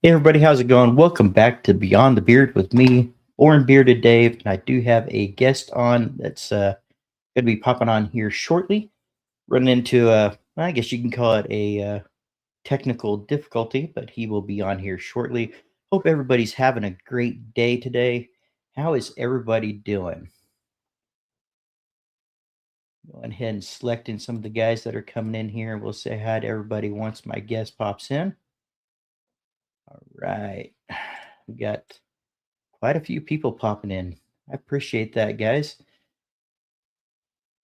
Hey everybody, how's it going? Welcome back to Beyond the Beard with me, Orin Bearded Dave, and I do have a guest on that's going to be popping on here shortly. Running into, I guess you can call it a technical difficulty, but he will be on here shortly. Hope everybody's having a great day today. How is everybody doing? Going ahead and selecting some of the guys that are coming in here, and we'll say hi to everybody once my guest pops in. All right, we got quite a few people popping in. I appreciate that, guys.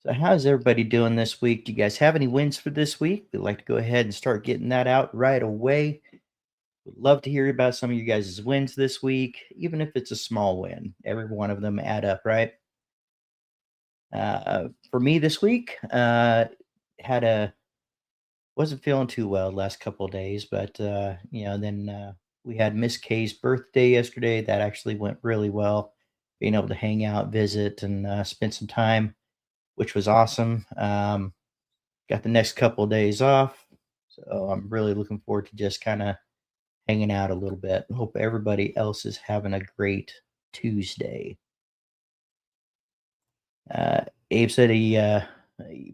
So, how's everybody doing this week? Do you guys have any wins for this week? We'd like to go ahead and start getting that out right away. Would love to hear about some of you guys' wins this week, even if it's a small win. Every one of them add up, right? For me this week, had a wasn't feeling too well the last couple of days, but then we had Miss K's birthday yesterday. That actually went really well. Being able to hang out, visit, and spend some time, which was awesome. Got the next couple of days off, so I'm really looking forward to just kind of hanging out a little bit. Hope everybody else is having a great Tuesday. Abe said he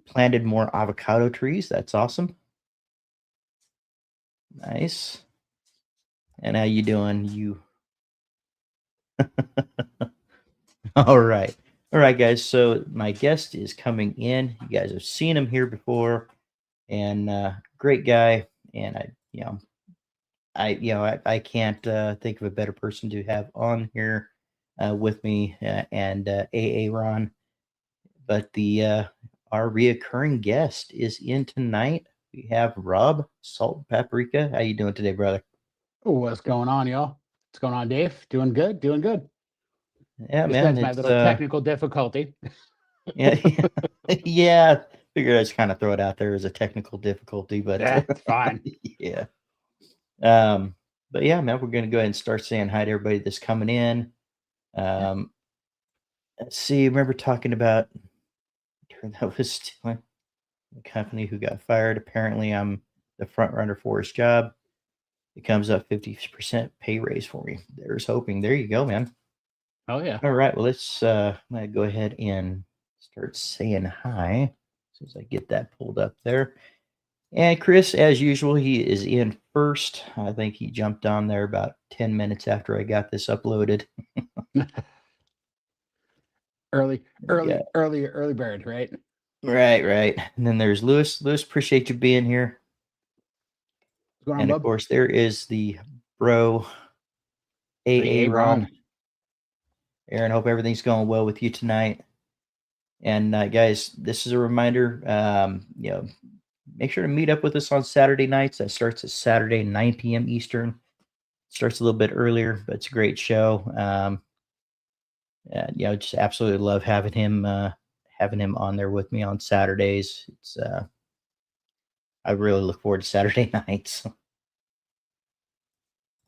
planted more avocado trees. That's awesome. Nice. And how you doing? You all right? All right, guys. So my guest is coming in. You guys have seen him here before, and great guy. And I can't think of a better person to have on here with me and AA Ron. But the our reoccurring guest is in tonight. We have Rob Salt Paprika. How you doing today, brother? What's going on, y'all? What's going on, Dave? Doing good, doing good. Yeah, man. Besides my It's little technical difficulty. yeah, yeah. Figured I'd just kind of throw it out there as a technical difficulty, but It's fine. yeah. Um, but yeah, man, we're gonna go ahead and start saying hi to everybody that's coming in. Um, let's see. Remember talking about that was stealing the company who got fired. Apparently, I'm the front runner for his job. It comes up 50% pay raise for me. There's hoping. There you go, man. Oh yeah. All right. Well, let's I'm gonna go ahead and start saying hi as soon as I get that pulled up there. And Chris, as usual, he is in first. I think he jumped on there about 10 minutes after I got this uploaded. early, We got early bird, right? right. And then there's Lewis. Lewis, appreciate you being here. What's going on, And of bub? course, there is the bro AA Hey, Ron. Ron. Aaron, hope everything's going well with you tonight. And guys, this is a reminder. Make sure to meet up with us on Saturday nights. That starts at Saturday 9 p.m. Eastern. Starts a little bit earlier, but it's a great show. And, just absolutely love having him on there with me on Saturdays. It's I really look forward to Saturday nights.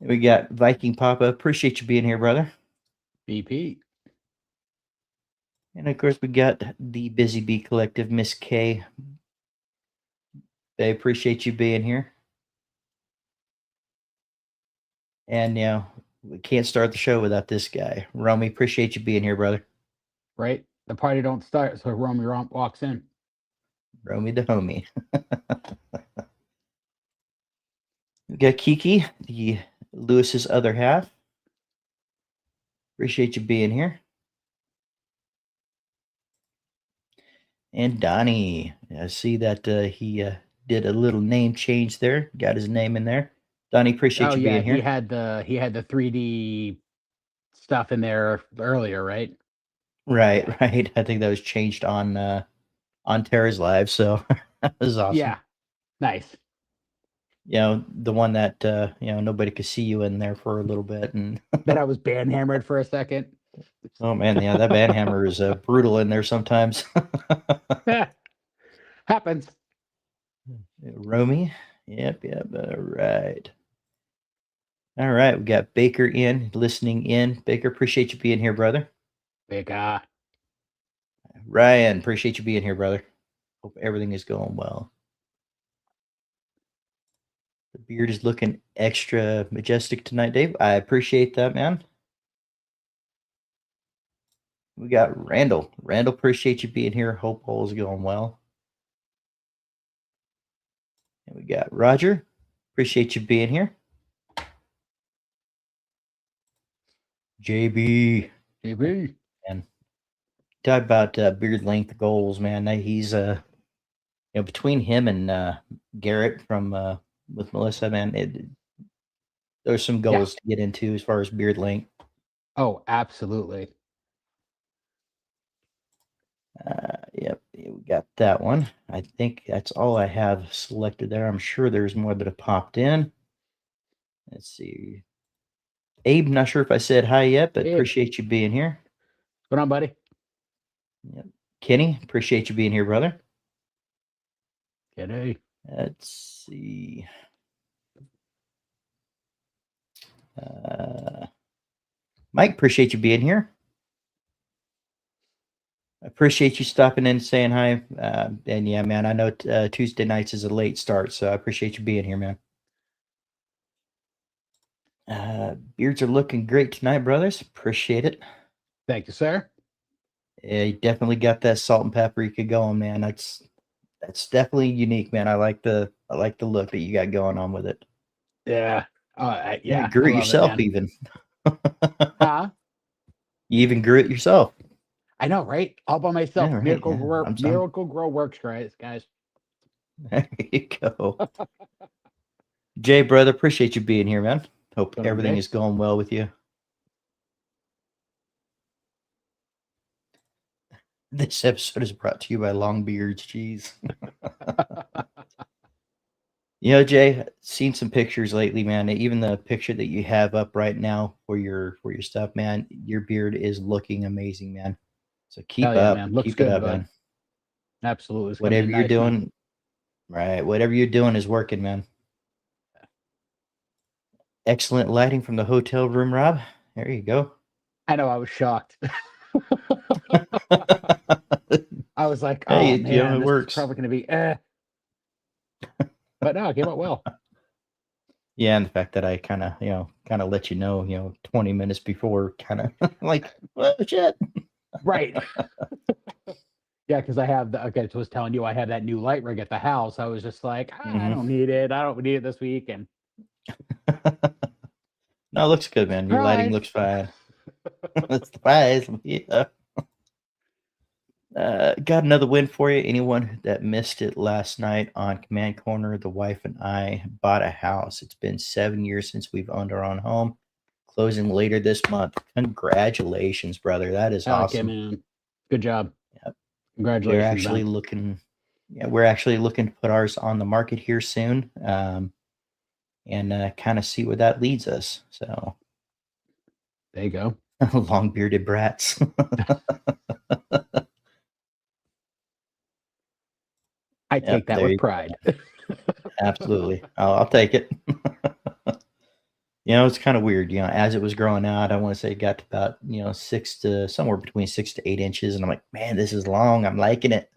We got Viking Papa. Appreciate you being here, brother. BP. And of course, we got the Busy Bee Collective, Miss K. They appreciate you being here. And we can't start the show without this guy. Romy, appreciate you being here, brother. Right? The party don't start, so Romy walks in. Romy the homie. We got Kiki, the Lewis's other half. Appreciate you being here. And Donnie, I see that he did a little name change there. Got his name in there. Donnie, appreciate Oh you yeah, being here. he had the 3D stuff in there earlier, right? Right, Yeah. right. I think that was changed on Terra's Live, so that was awesome. Yeah. Nice. The one that nobody could see you in there for a little bit, and That I was band hammered for a second. oh man, yeah, that band hammer is brutal in there sometimes. Yeah. Happens. Romy, yep. All right, we got Baker listening in. Baker, appreciate you being here, brother. Big Ryan, appreciate you being here, brother. Hope everything is going well. The beard is looking extra majestic tonight, Dave. I appreciate that, man. We got Randall. Randall, appreciate you being here. Hope all is going well. And we got Roger. Appreciate you being here. JB. JB. And talk about beard length goals, man. He's between him and Garrett from with Melissa, man, there's some goals to get into as far as beard length. Oh, absolutely. Yep, we got that one. I think that's all I have selected there. I'm sure there's more that have popped in. Let's see. Abe, not sure if I said hi yet, but Abe, appreciate you being here. What's on, buddy? Yep. Kenny, appreciate you being here, brother. G'day. Let's see. Mike, appreciate you being here. I appreciate you stopping in and saying hi. And yeah, man, I know Tuesday nights is a late start, so I appreciate you being here, man. Beards are looking great tonight, brothers. Appreciate it. Thank you, sir. Yeah, you definitely got that salt and paprika going, man. That's definitely unique, man. I like the look that you got going on with it. Yeah. You grew it yourself, even. Huh? You even grew it yourself. I know, right? All by myself. Yeah, right, Miracle Grow works, guys. There you go. Jay, brother, appreciate you being here, man. Hope everything is going well with you. This episode is brought to you by Longbeards Cheese. Jay, seen some pictures lately, man. Even the picture that you have up right now for your stuff, man, your beard is looking amazing, man. So keep up. Man. Looks keep good, it up, bud. man. Absolutely. Whatever you're doing, man. Right? Whatever you're doing is working, man. Excellent lighting from the hotel room, Rob. There you go. I know. I was shocked. I was like, "Oh hey, man, it works." Is probably going to be But no, it came out well. Yeah, and the fact that I kind of let you know, 20 minutes before, kind of like, oh shit. Right. Yeah, because I have was telling you I have that new light rig at the house. I was just like, I don't need it. I don't need it this week. And no, it looks good, man. Your lighting looks fine. That's the prize. Yeah. Got another win for you. Anyone that missed it last night on Command Corner, the wife and I bought a house. It's been 7 years since we've owned our own home. Closing later this month. Congratulations, brother. That is awesome. Okay, man. Good job. Yep. Congratulations. We're actually looking. Yeah, we're actually looking to put ours on the market here soon, and kind of see where that leads us. So there you go. Long bearded brats. I take that with pride. Absolutely. I'll take it. It's kind of weird. As it was growing out, I want to say it got to about, somewhere between 6 to 8 inches. And I'm like, man, this is long. I'm liking it.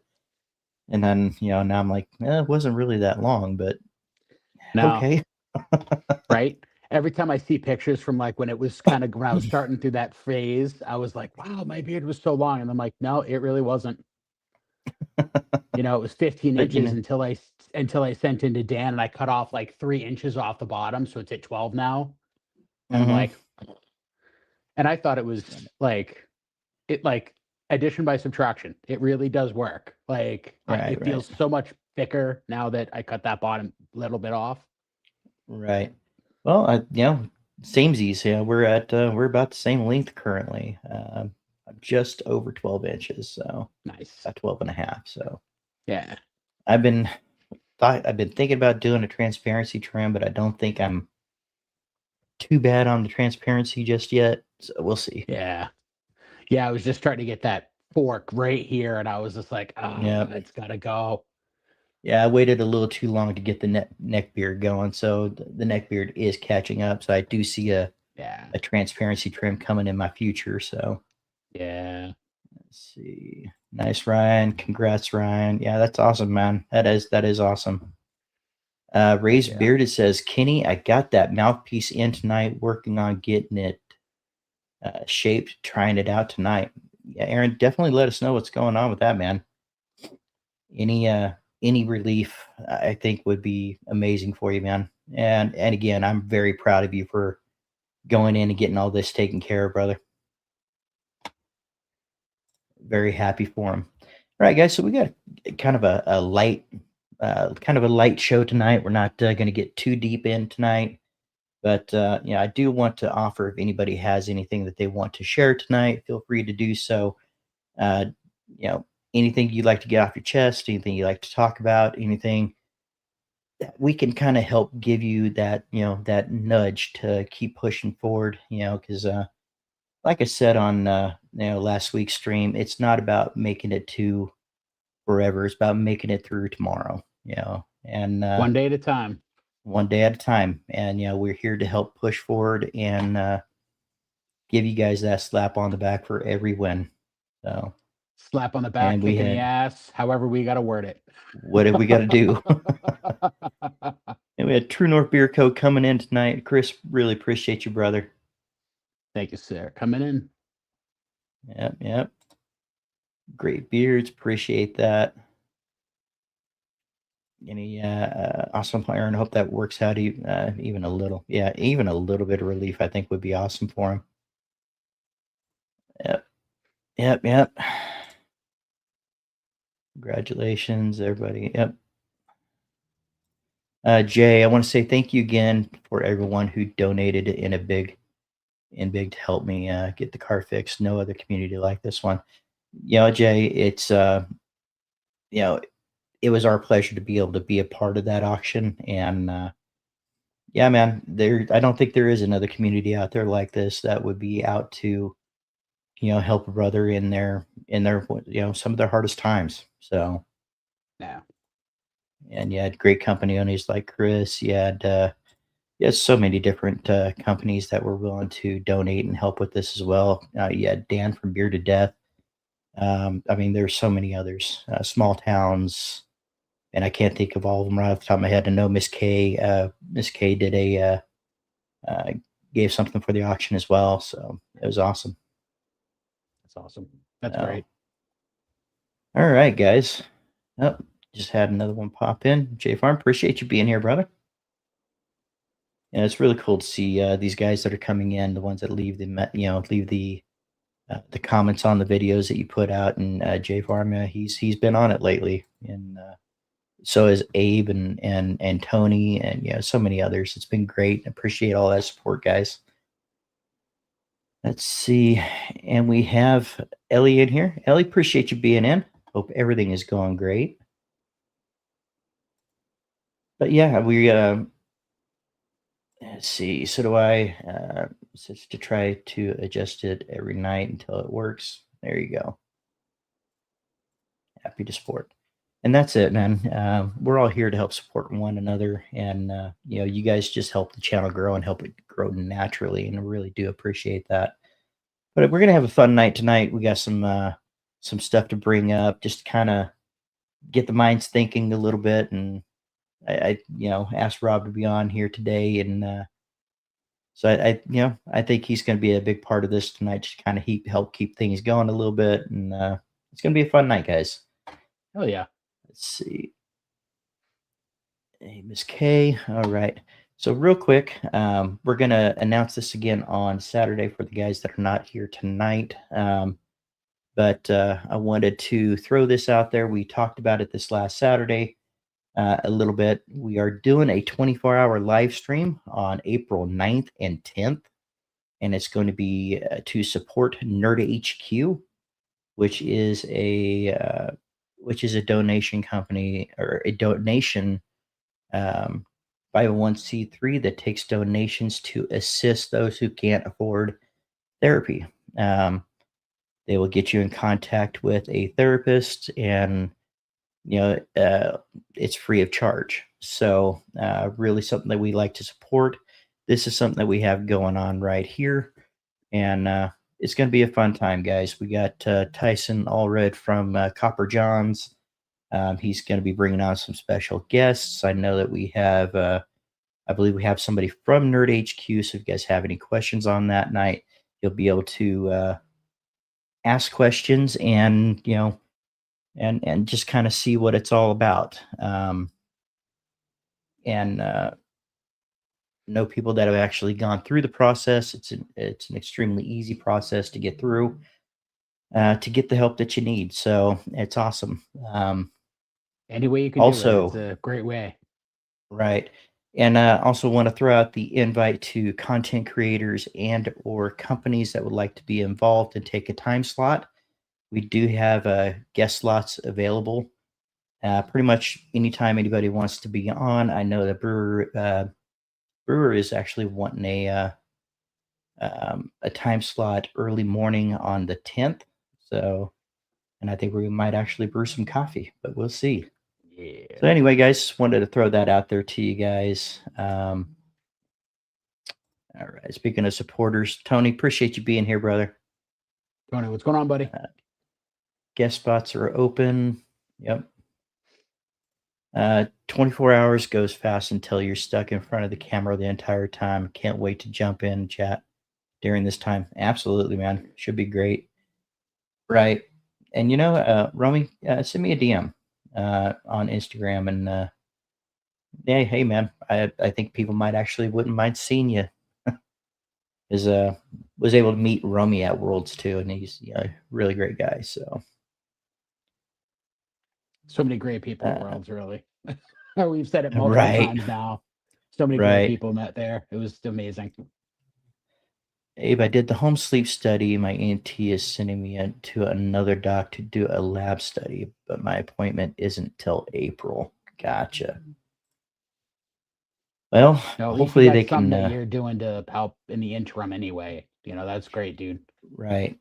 And then, now I'm like, it wasn't really that long, but okay. Right. Every time I see pictures from like when it was when I was starting through that phase, I was like, wow, my beard was so long. And I'm like, no, it really wasn't. It was 15 inches until I sent into Dan and I cut off like 3 inches off the bottom. So it's at 12 now. And I'm like, and I thought it was like addition by subtraction. It really does work. Like it feels so much thicker now that I cut that bottom little bit off. Right. Well, samesies. Yeah, we're about the same length currently. Just over 12 inches. So nice. About 12 and a half. So yeah, I've been thinking about doing a transparency trim, but I don't think I'm too bad on the transparency just yet. So we'll see. Yeah. I was just trying to get that fork right here, and I was just like, it's gotta go. Yeah, I waited a little too long to get the neck beard going, so the neck beard is catching up. So I do see a transparency trim coming in my future. So yeah, let's see. Nice, Ryan. Congrats, Ryan. Yeah, that's awesome, man. That is awesome. Raised Yeah. Bearded says, Kenny, I got that mouthpiece in tonight, working on getting it shaped, trying it out tonight. Yeah, Aaron, definitely let us know what's going on with that, man. Any relief, I think, would be amazing for you, man. And again, I'm very proud of you for going in and getting all this taken care of, brother. Very happy for him. All right, guys. So we got kind of a light, show tonight. We're not going to get too deep in tonight, but yeah, I do want to offer if anybody has anything that they want to share tonight, feel free to do so. Uh, you know, anything you'd like to get off your chest, anything you'd like to talk about, anything that we can kind of help give you that, that nudge to keep pushing forward, because like I said on last week's stream, it's not about making it to forever. It's about making it through tomorrow, and One day at a time. one day at a time. And we're here to help push forward and give you guys that slap on the back for every win. So Slap on the back, and we kick in the had ass, however we got to word it. what have we got to do? And we had True North Beer Co. coming in tonight. Chris, really appreciate you, brother. Thank you, sir. Coming in. Yep. Great beards. Appreciate that. Any awesome player, and hope that works out even a little. Yeah, even a little bit of relief, I think, would be awesome for him. Yep. Congratulations, everybody. Yep. Jay, I want to say thank you again for everyone who donated big to help me get the car fixed. No other community like this one. Jay, it's it was our pleasure to be able to be a part of that auction. And yeah, man, I don't think there is another community out there like this that would be out to help a brother in their some of their hardest times. So Yeah. And you had great company owners like Chris. You had so many different companies that were willing to donate and help with this as well. You had Dan from Beer to Death. I mean, there's so many others, small towns, and I can't think of all of them right off the top of my head. I know Miss K. Miss K did gave something for the auction as well, so it was awesome. That's awesome. That's great. All right, guys. Oh, just had another one pop in. J Farm, appreciate you being here, brother. And it's really cool to see these guys that are coming in, the ones that leave the comments on the videos that you put out. And J Farm, he's been on it lately, and so is Abe and Tony, and so many others. It's been great. Appreciate all that support, guys. Let's see, and we have Ellie in here. Ellie, appreciate you being in. Hope everything is going great. But yeah, we let's see. So do I just to try to adjust it every night until it works. There you go. Happy to support. And that's it, man. We're all here to help support one another, and you guys just help the channel grow and help it grow naturally, and I really do appreciate that. But we're gonna have a fun night tonight. We got some stuff to bring up, just kind of get the minds thinking a little bit. And I asked Rob to be on here today, and so I think he's going to be a big part of this tonight, just kind of help keep things going a little bit, and it's going to be a fun night, guys. Oh yeah. Let's see. Hey, Miss K. All right. So real quick, we're going to announce this again on Saturday for the guys that are not here tonight. But I wanted to throw this out there. We talked about it this last Saturday a little bit. We are doing a 24-hour live stream on April 9th and 10th. And it's going to be to support Nerd HQ, which is a donation company, or a donation 501c3 that takes donations to assist those who can't afford therapy. They will get you in contact with a therapist, and it's free of charge. So really something that we like to support. This is something that we have going on right here, and it's going to be a fun time, guys. We got Tyson Allred from Copper Johns. He's going to be bringing on some special guests. I know that we have, I believe we have somebody from Nerd HQ. So if you guys have any questions on that night, you'll be able to ask questions and, and just kind of see what it's all about. And know people that have actually gone through the process. It's an extremely easy process to get through, to get the help that you need. So it's awesome. Any way you can do it, Also, it's a great way. right. And also want to throw out the invite to content creators and or companies that would like to be involved and take a time slot. We do have guest slots available. Pretty much anytime anybody wants to be on. I know that Brewer is actually wanting a time slot early morning on the 10th. So, and I think we might actually brew some coffee, but we'll see. Yeah. So anyway, guys, just wanted to throw that out there to you guys. All right. Speaking of supporters, Tony, appreciate you being here, brother. Tony, what's going on, buddy? Guest spots are open. Yep. 24 hours goes fast until you're stuck in front of the camera the entire time. Can't wait to jump in and chat during this time. Absolutely, man. Should be great. Right. And Romy, send me a DM on Instagram and yeah, hey man, I think people might actually wouldn't mind seeing you. Is was able to meet Romy at Worlds too, and he's a really great guy. So many great people at Worlds, really. We've said it multiple right. times now. So many Right. great people met there. It was amazing. Abe, I did the home sleep study. My ENT is sending me to another doc to do a lab study, but my appointment isn't till April. Gotcha. Well, No, at least hopefully you got they something can. that you're doing to help in the interim anyway. That's great, dude. Right.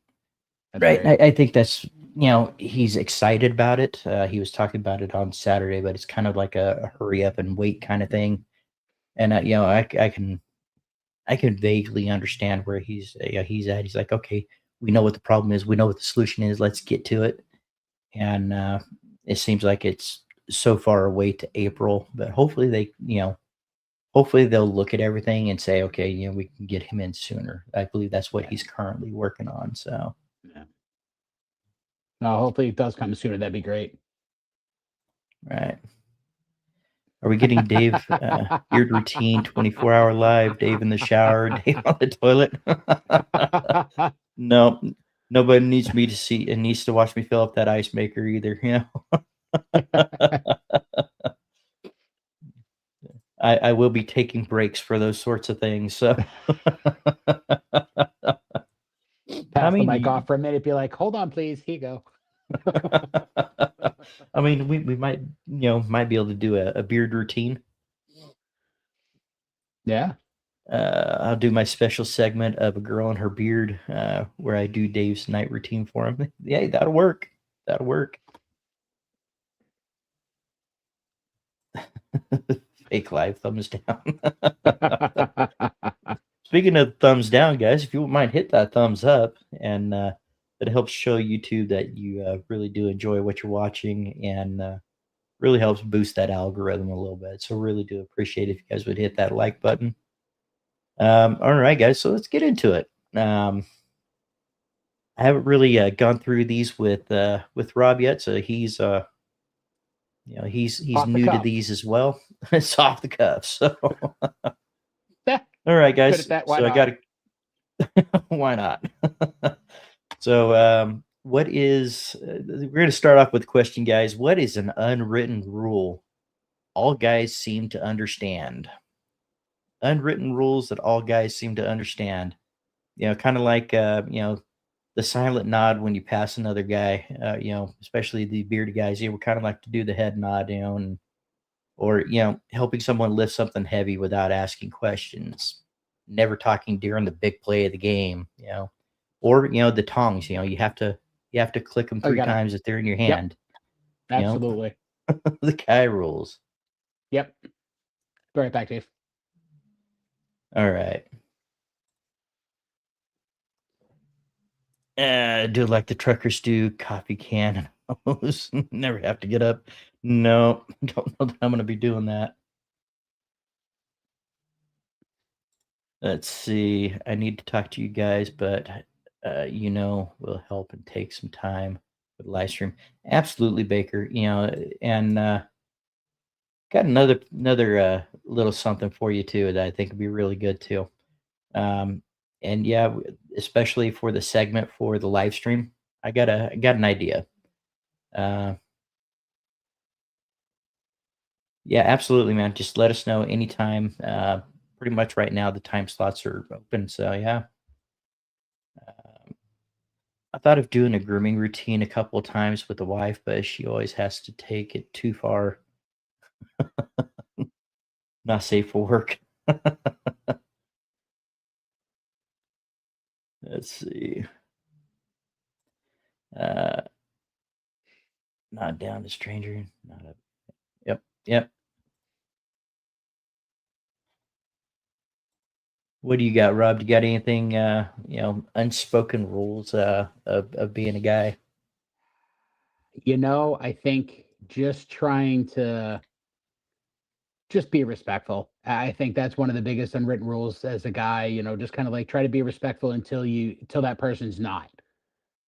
That's Right. great. I think that's, he's excited about it. He was talking about it on Saturday, but it's kind of like a hurry up and wait kind of thing. And, I can vaguely understand where he's at. He's like, okay, we know what the problem is. We know what the solution is. Let's get to it. And it seems like it's so far away to April, but hopefully hopefully they'll look at everything and say, okay, we can get him in sooner. I believe that's what he's currently working on. So, yeah. No, hopefully it does come sooner. That'd be great. right. Are we getting Dave beard routine 24-hour live? Dave in the shower, Dave on the toilet? No, nobody needs me to see and needs to watch me fill up that ice maker either. I will be taking breaks for those sorts of things. So Pass the mic off for a minute. Be like, hold on, please. Here you go. I mean, we might might be able to do a beard routine. Yeah. I'll do my special segment of a girl and her beard, where I do Dave's night routine for him. Yeah, that'll work. That'll work. Fake live thumbs down. Speaking of thumbs down, guys, if you wouldn't mind, hit that thumbs up, and it helps show YouTube that you really do enjoy what you're watching, and really helps boost that algorithm a little bit. So really do appreciate if you guys would hit that like button. All right, guys, so let's get into it. I haven't really gone through these with Rob yet, so he's he's new to these as well. It's off the cuff, so. All right, guys. That, so not? I got to. Why not? So, what is? We're going to start off with a question, guys. What is an unwritten rule all guys seem to understand? Unwritten rules that all guys seem to understand. Kind of like the silent nod when you pass another guy. Especially the bearded guys. We kind of like to do the head nod, and or helping someone lift something heavy without asking questions. Never talking during the big play of the game, or the tongs. You have to click them 3 times if they're in your hand. Yep. Absolutely. The guy rules. Yep. Be right back, Dave. All right. Do like the truckers do, coffee can and Never have to get up. No, don't know that I'm going to be doing that. Let's see. I need to talk to you guys, but will help and take some time with the live stream. Absolutely, Baker. And got another little something for you too that I think would be really good too. And yeah, especially for the segment for the live stream, I got an idea. Yeah, absolutely, man. Just let us know anytime. Pretty much right now the time slots are open. So yeah. I thought of doing a grooming routine a couple of times with the wife, but she always has to take it too far. Not safe for work. Let's see. Uh, not down to stranger. Not a. Yep. Yep. What do you got, Rob? You got anything? Unspoken rules of being a guy. I think just trying to just be respectful. I think that's one of the biggest unwritten rules as a guy, just kind of like try to be respectful until that person's not.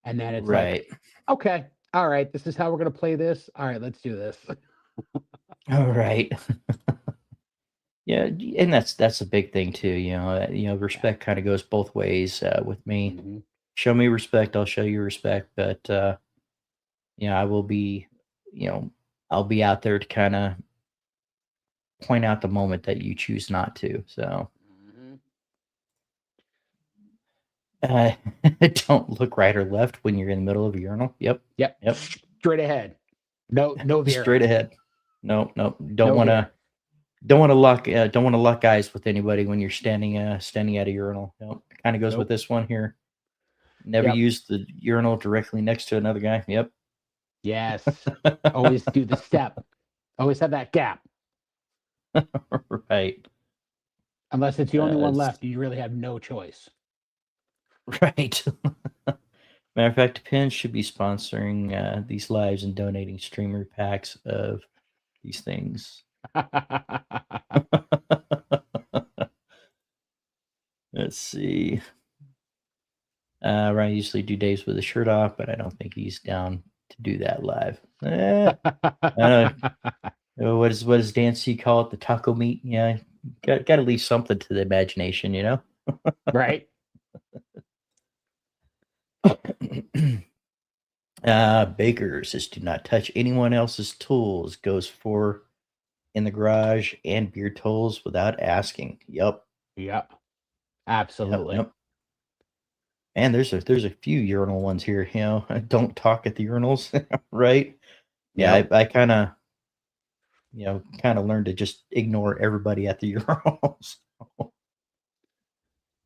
And then it's like, Right. okay, all right, this is how we're gonna play this. All right, let's do this. All right. Yeah, and that's a big thing too. Respect kind of goes both ways with me. Mhm. Show me respect, I'll show you respect. But I will be, I'll be out there to kind of point out the moment that you choose not to. So Mhm. uh, don't look right or left when you're in the middle of a urinal. Yep, Yep. yep. Straight ahead. No Straight veering. ahead. No, no. No veering. Don't want to lock eyes with anybody when you're standing at a urinal. Nope. Kind of goes with Nope. this one here. Never Yep. use the urinal directly next to another guy. Yep. Yes. Always do the step. Always have that gap. Right. Unless it's the only one It's- left, you really have no choice. right. Matter of fact, Penn should be sponsoring these lives and donating streamer packs of these things. Let's see. Ryan usually do days with a shirt off, but I don't think he's down to do that live. I don't know. What does Dan C call it? The taco meat? Yeah, got to leave something to the imagination, Right? Baker says, "Do not touch anyone else's tools." Goes for in the garage and beer tools without asking. Yep. Yep. Yep. Absolutely. Yep. And there's a few urinal ones here. Don't talk at the urinals, right? Yeah, Yep. I kind of learned to just ignore everybody at the urinals.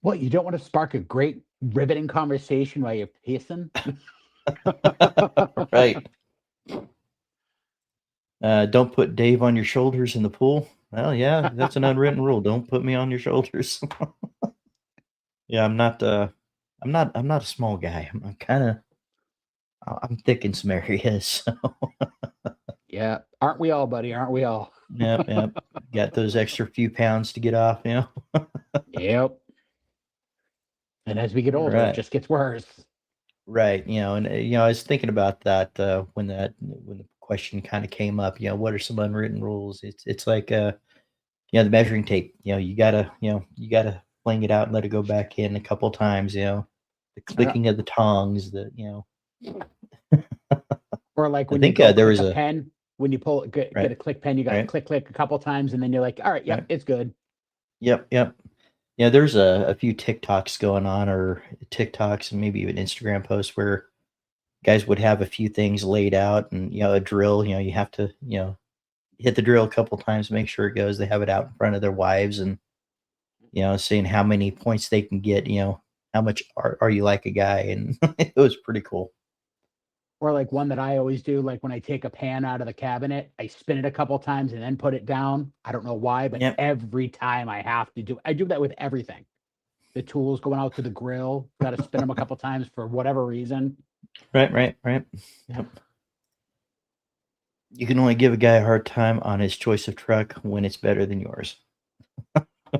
What, you don't want to spark a great riveting conversation while you're pissing? Right. Don't put Dave on your shoulders in the pool. Well, yeah, that's an unwritten rule. Don't put me on your shoulders. Yeah, I'm not a small guy. I'm kind of I'm thick in some areas. So. Yeah. Aren't we all, buddy? Aren't we all? Yep, yep. Got those extra few pounds to get off. Yep. And as we get All older, it right. just gets worse. Right. And I was thinking about that when the question kind of came up. What are some unwritten rules? It's like the measuring tape. You gotta fling it out and let it go back in a couple times. The clicking of the tongs. Or like I when you think go there click was a a pen, when you get right, a click pen, you got to right, click, click a couple times, and then you're like, all right, yep, right. it's good. Yep, yep. Yeah, there's a few TikToks going on, or TikToks and maybe even Instagram posts where guys would have a few things laid out, and a drill. You have to hit the drill a couple times, make sure it goes. They have it out in front of their wives, and seeing how many points they can get. How much are you like a guy? And it was pretty cool. Or like one that I always do, like when I take a pan out of the cabinet, I spin it a couple times and then put it down. I don't know why, but Yep. every time I do that with everything. The tools going out to the grill, got to spin them a couple times for whatever reason. Right. Yep. You can only give a guy a hard time on his choice of truck when it's better than yours.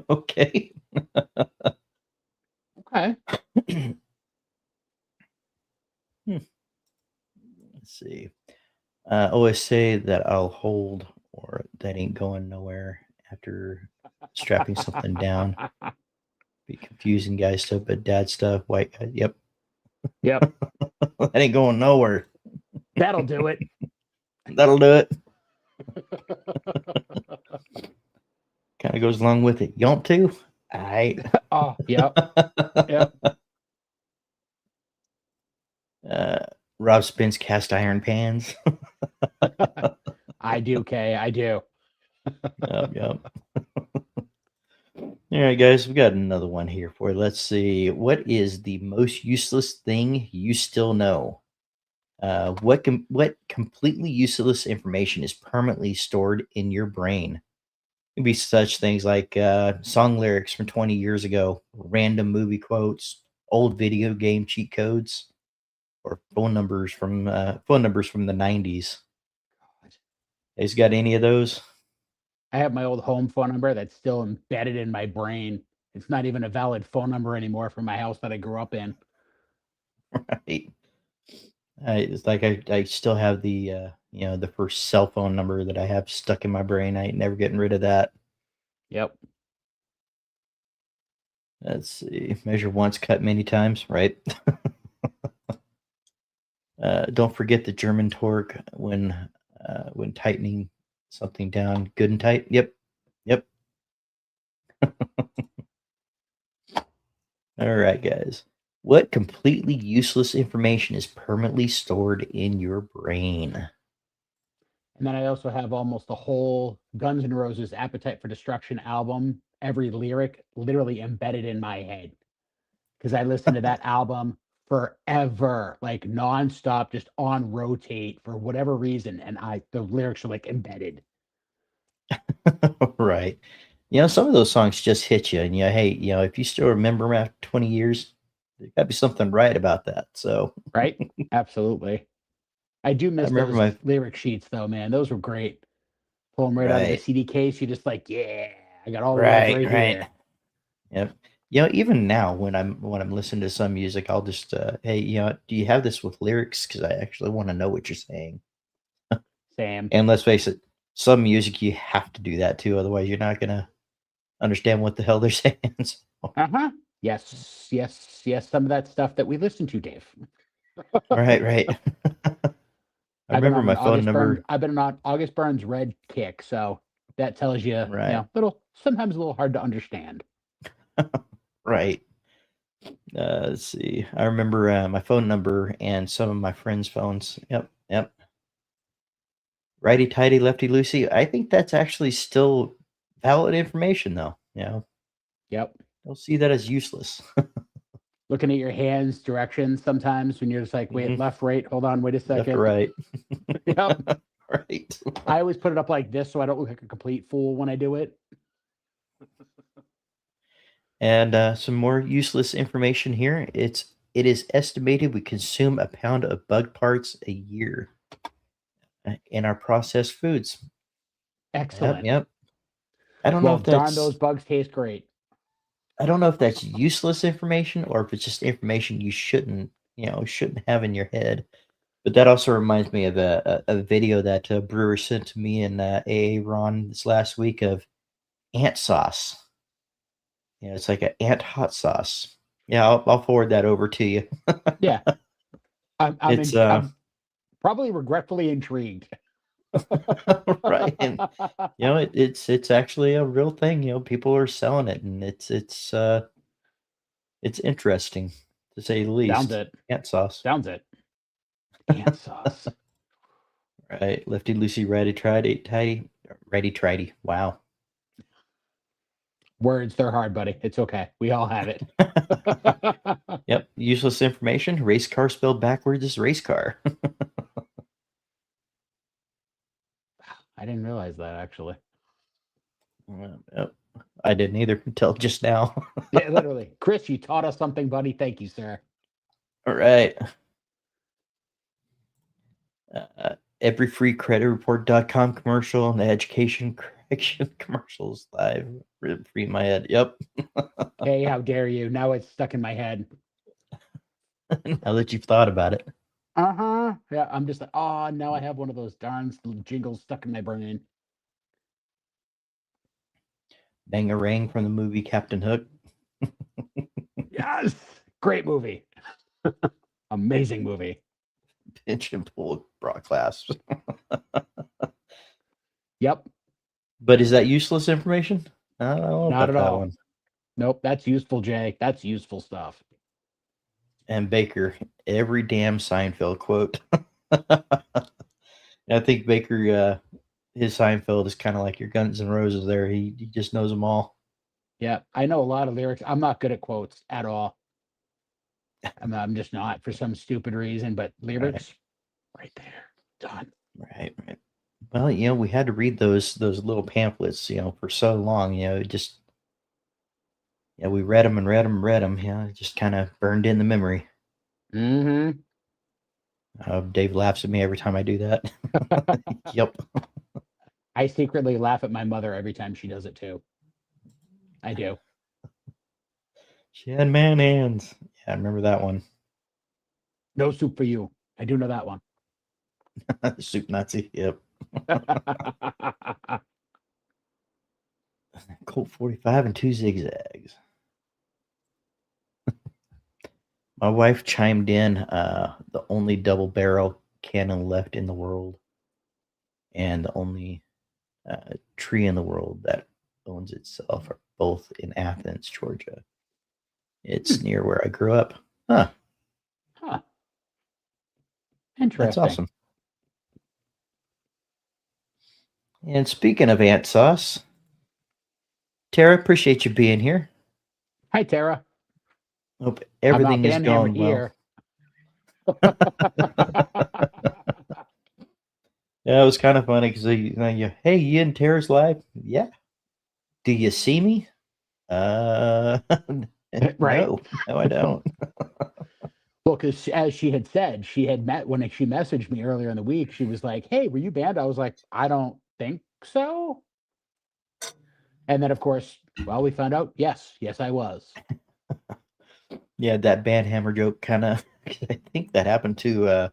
Okay. Okay. Let's see. Always say that I'll hold or that ain't going nowhere after strapping something down. Be confusing guy stuff, but dad stuff, white guy. Yep. Yep. That ain't going nowhere. That'll do it. That'll do it. Kind of goes along with it. You want to? All right. Oh, yep. Yep. Rob spins cast iron pans. I do, Kay. I do. Yep. All right, guys, we got another one here for you. Let's see. What is the most useless thing you still know? What completely useless information is permanently stored in your brain? It could be such things like song lyrics from 20 years ago, random movie quotes, old video game cheat codes, or phone numbers from the 90s. Has got any of those? I have my old home phone number that's still embedded in my brain. It's not even a valid phone number anymore from my house that I grew up in. Right. It's like I still have the the first cell phone number that I have stuck in my brain. I ain't never getting rid of that. Yep. Let's see. Measure once, cut many times, right? Don't forget the German torque when tightening something down good and tight. Yep. All right, guys. What completely useless information is permanently stored in your brain? And then I also have almost the whole Guns N' Roses Appetite for Destruction album, every lyric literally embedded in my head. Because I listened to that album forever, like nonstop, just on rotate for whatever reason. And the lyrics are like embedded. Right. Some of those songs just hit you, and hey, if you still remember them after 20 years, there got to be something right about that. So Right? Absolutely. I do I miss remember those my lyric sheets though, man. Those were great. Pull them right out of the right, CD case. You're just like, yeah, I got all the words right, right right. here. Yep. Even now when I'm listening to some music, I'll just hey, do you have this with lyrics? Because I actually want to know what you're saying. Sam. And let's face it, some music you have to do that too, otherwise you're not gonna understand what the hell they're saying. So, Uh-huh. Yes, yes, yes. Some of that stuff that we listen to, Dave. right. I remember my phone number. I've been on August Burns Red kick, so that tells you, Right, sometimes a little hard to understand. right. Let's see. I remember my phone number and some of my friends' phones. Yep. Righty tighty, lefty loosey. I think that's actually still valid information, though. Yep. Don't see that as useless. Looking at your hands, directions sometimes when you're just like, wait, Mhm. left, right, hold on, wait a Left or second. right. Yep. Right. I always put it up like this so I don't look like a complete fool when I do it. And some more useless information here. It is estimated we consume a pound of bug parts a year in our processed foods. Excellent. Yep. I don't know Well, if darn, that's those bugs taste great. I don't know if that's useless information or if it's just information you shouldn't have in your head. But that also reminds me of a video that a brewer sent to me and AA Ron this last week of ant sauce. It's like an ant hot sauce. Yeah, I'll forward that over to you. Yeah. It's I'm probably regretfully intrigued. right, and it's actually a real thing. People are selling it, and it's interesting to say the Sounds least. it. Ant sauce, Sounds it. Ant sauce. right? Lefty loosey, righty tighty, righty tighty. Wow. Words, they're hard, buddy. It's okay. We all have it. Yep. Useless information. Race car spelled backwards is race car. I didn't realize that actually. Yep. I didn't either until just now. Yeah, literally. Chris, you taught us something, buddy. Thank you, sir. All right. every free creditreport.com commercial and the education correction commercials live free in my head. Yep. Hey, how dare you? Now it's stuck in my head. Now that you've thought about it. Uh-huh. Yeah, I'm just like, oh, now I have one of those darn jingles stuck in my brain. Bangarang from the movie Captain Hook. Yes. Great movie. Amazing movie. Pinch and pull bra clasps. Yep. But is that useless information? I don't know Not about at that all. one. Nope. That's useful, Jay. That's useful stuff. And Baker, every damn Seinfeld quote. I think Baker, his Seinfeld is kind of like your Guns N' Roses there. He just knows them all. Yeah. I know a lot of lyrics. I'm not good at quotes at all. I'm just not for some stupid reason, but lyrics right there. Done. Right. Well, we had to read those little pamphlets, for so long, just we read them and read them and read them. It just kind of burned in the memory. Mm-hmm. Dave laughs at me every time I do that. Yep. I secretly laugh at my mother every time she does it too. I do. She had man hands. Yeah, I remember that one. No soup for you. I do know that one. Soup Nazi. Yep. Colt 45 and 2 zigzags. My wife chimed in, the only double barrel cannon left in the world, and the only tree in the world that owns itself are both in Athens, Georgia. It's near where I grew up. Huh. Interesting. That's awesome. And speaking of ant sauce, Tara, appreciate you being here. Hi, Tara. Hope everything is going well. Yeah, it was kind of funny because hey, you in Tara's live? Yeah. Do you see me? Right. No, I don't. Well, because as she had said, she had met when she messaged me earlier in the week. She was like, "Hey, were you banned?" I was like, "I don't think so." And then, of course, well, we found out. Yes, I was. Yeah, that band hammer joke kind of. I think that happened to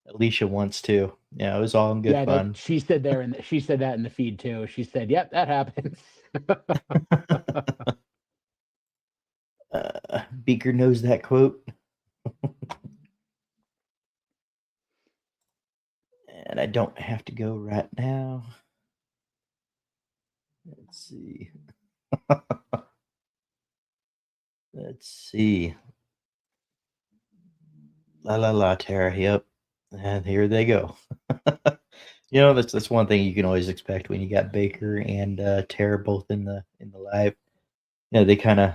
Alicia once too. Yeah, it was all in good fun. She said there, and she said that in the feed too. She said, "Yep, that happens." Beaker knows that quote. And I don't have to go right now. Let's see. Let's see. La la la, Tara. Yep. And here they go. That's one thing you can always expect when you got Baker and Tara both in the live. They kind of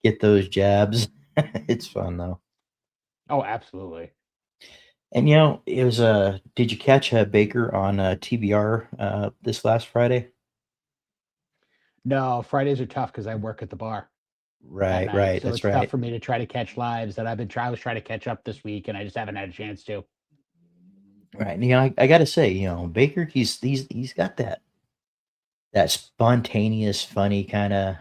get those jabs. It's fun though. Oh, absolutely. And it was did you catch Baker on TBR this last Friday? No, Fridays are tough because I work at the bar. Right. So That's it's right. tough for me to try to catch lives that I was trying to catch up this week, and I just haven't had a chance to. Right. And, I got to say, Baker, he's got that spontaneous, funny kind of,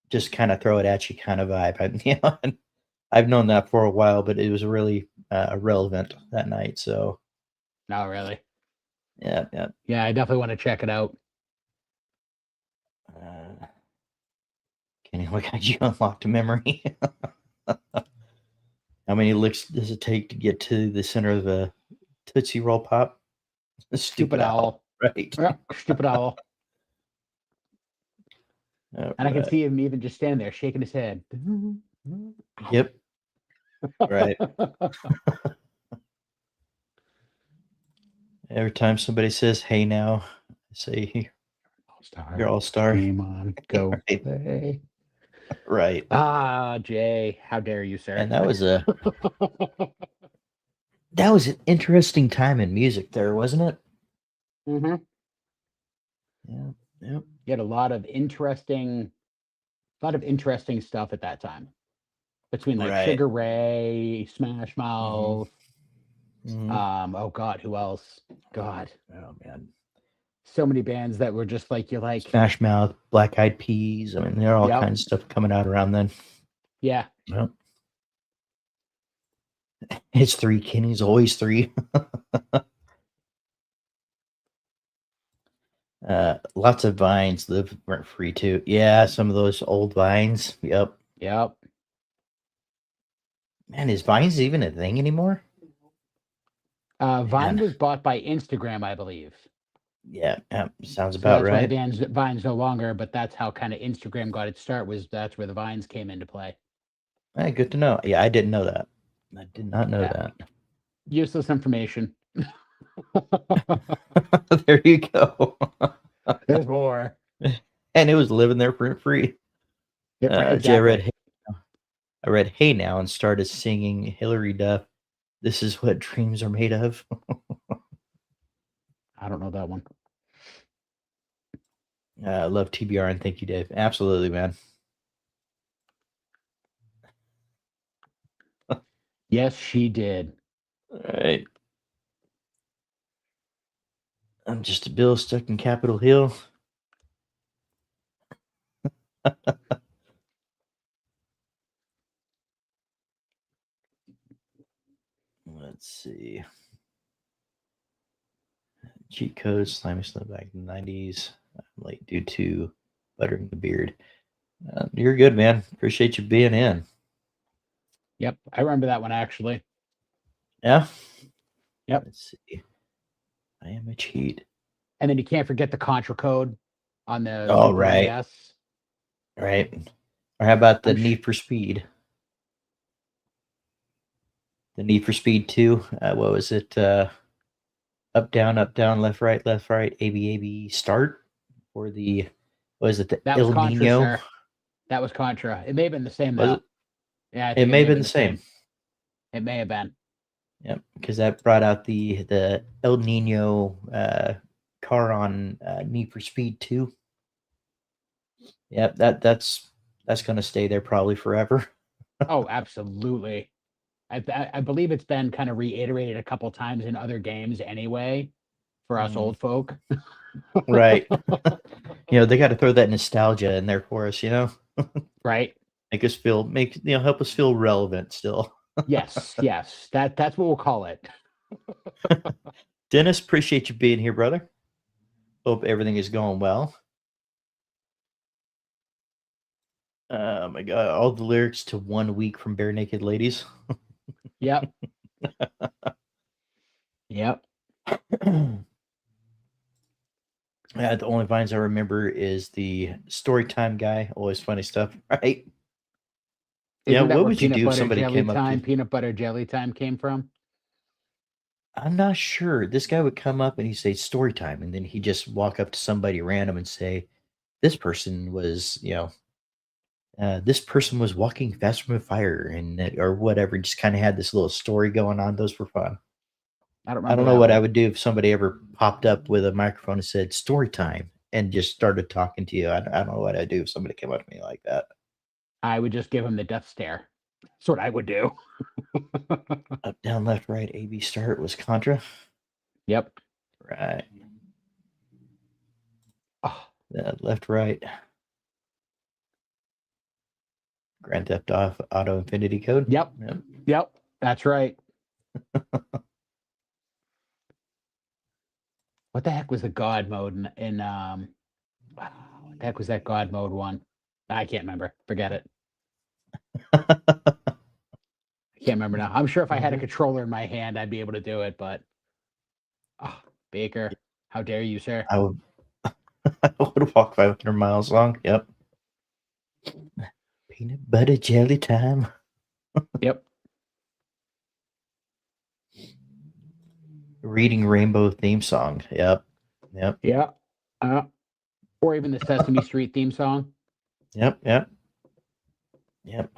just kind of throw it at you kind of vibe. I've known that for a while, but it was really relevant that night. So. No, really. Yeah. Yeah, I definitely want to check it out. Kenny, what got you unlocked memory? How many licks does it take to get to the center of the Tootsie Roll Pop? Stupid owl. Right. Yeah, stupid owl. And I can see him even just standing there shaking his head. Yep. Right. Every time somebody says, "Hey now," I say, "You're all-star." Game on. Go Right. play. Right. Ah, Jay, how dare you, sir? And that was an interesting time in music there, wasn't it? Mm-hmm. Yeah. You had a lot of interesting stuff at that time. Between like Right. Sugar Ray, Smash Mouth, Oh God, who else? God, Oh man, so many bands that were just like, you're like, Smash Mouth, Black Eyed Peas. I mean, there are all Yep. kinds of stuff coming out around then. yeah, Well, it's three. Kenny's always three. Lots of vines live rent free too. Yeah, some of those old vines. Yep. yep. Man, is vines even a thing anymore? Vine Man. was bought by Instagram, I believe. Yeah, sounds So about that's why right. Vine's no longer, but that's how kind of Instagram got its start, was that's where the Vines came into play. Hey, good to know. Yeah, I didn't know that. I did not know Yeah. that. Useless information. There you go. There's more. And it was living there rent free. Exactly. I read Hey Now and started singing Hillary Duff. This is what dreams are made of. I don't know that one. I love TBR and thank you, Dave. Absolutely, man. Yes, she did. All right. I'm just a bill stuck in Capitol Hill. Let's see. Cheat codes, slimy slip back in the 90s. I'm late due to buttering the beard. You're good, man. Appreciate you being in. Yep, I remember that one actually. Yeah. Yep. Let's see. I am a cheat. And then you can't forget the Contra code on the Oh, Super right. NES. Right. Or how about the I'm sh- Need for Speed? The Need for Speed 2. What was it? Up, down, left, right, A, B, A, B, start? Or the, what is it? The That was El Contra, Nino? sir. That was Contra. It may have been the same Was though. it? Yeah, I It think may have been the same. It may have been. Yep, because that brought out the El Nino car on Need for Speed 2. Yep, that's going to stay there probably forever. Oh, absolutely. I believe it's been kind of reiterated a couple times in other games anyway, for us old folk. Right. They got to throw that nostalgia in there for us, Right? make us feel, help us feel relevant still. Yes, yes. That's what we'll call it. Dennis, appreciate you being here, brother. Hope everything is going well. Oh my God, all the lyrics to 1 Week from Bare Naked Ladies. Yep. Yep. Yeah, the only vines I remember is the Storytime guy. Always funny stuff, right? Isn't that What where would you peanut do if butter somebody jelly came up to time, you? peanut butter jelly time came from? I'm not sure. This guy would come up and he'd say story time, and then he'd just walk up to somebody random and say, "This person was, this person was walking fast from a fire," or whatever. Just kind of had this little story going on. Those were fun. I don't I remember don't know that what one. I would do if somebody ever popped up with a microphone and said story time and just started talking to you. I don't know what I'd do if somebody came up to me like that. I would just give him the death stare. That's what I would do. Up, down, left, right, A, B, start was Contra. Yep. Right. Oh, Left, right. Grand Theft Auto Infinity Code. yep. Yep. That's right. What the heck was the God mode what the heck was that God mode one? I can't remember. Forget it. I can't remember now. I'm sure if I had a controller in my hand, I'd be able to do it, but Baker, how dare you, sir? I would, I would walk 500 miles long. Yep. Peanut butter jelly time. Yep. Reading Rainbow theme song. Yep. Yep. Yeah. Or even the Sesame Street theme song. Yep. Yep. Yep.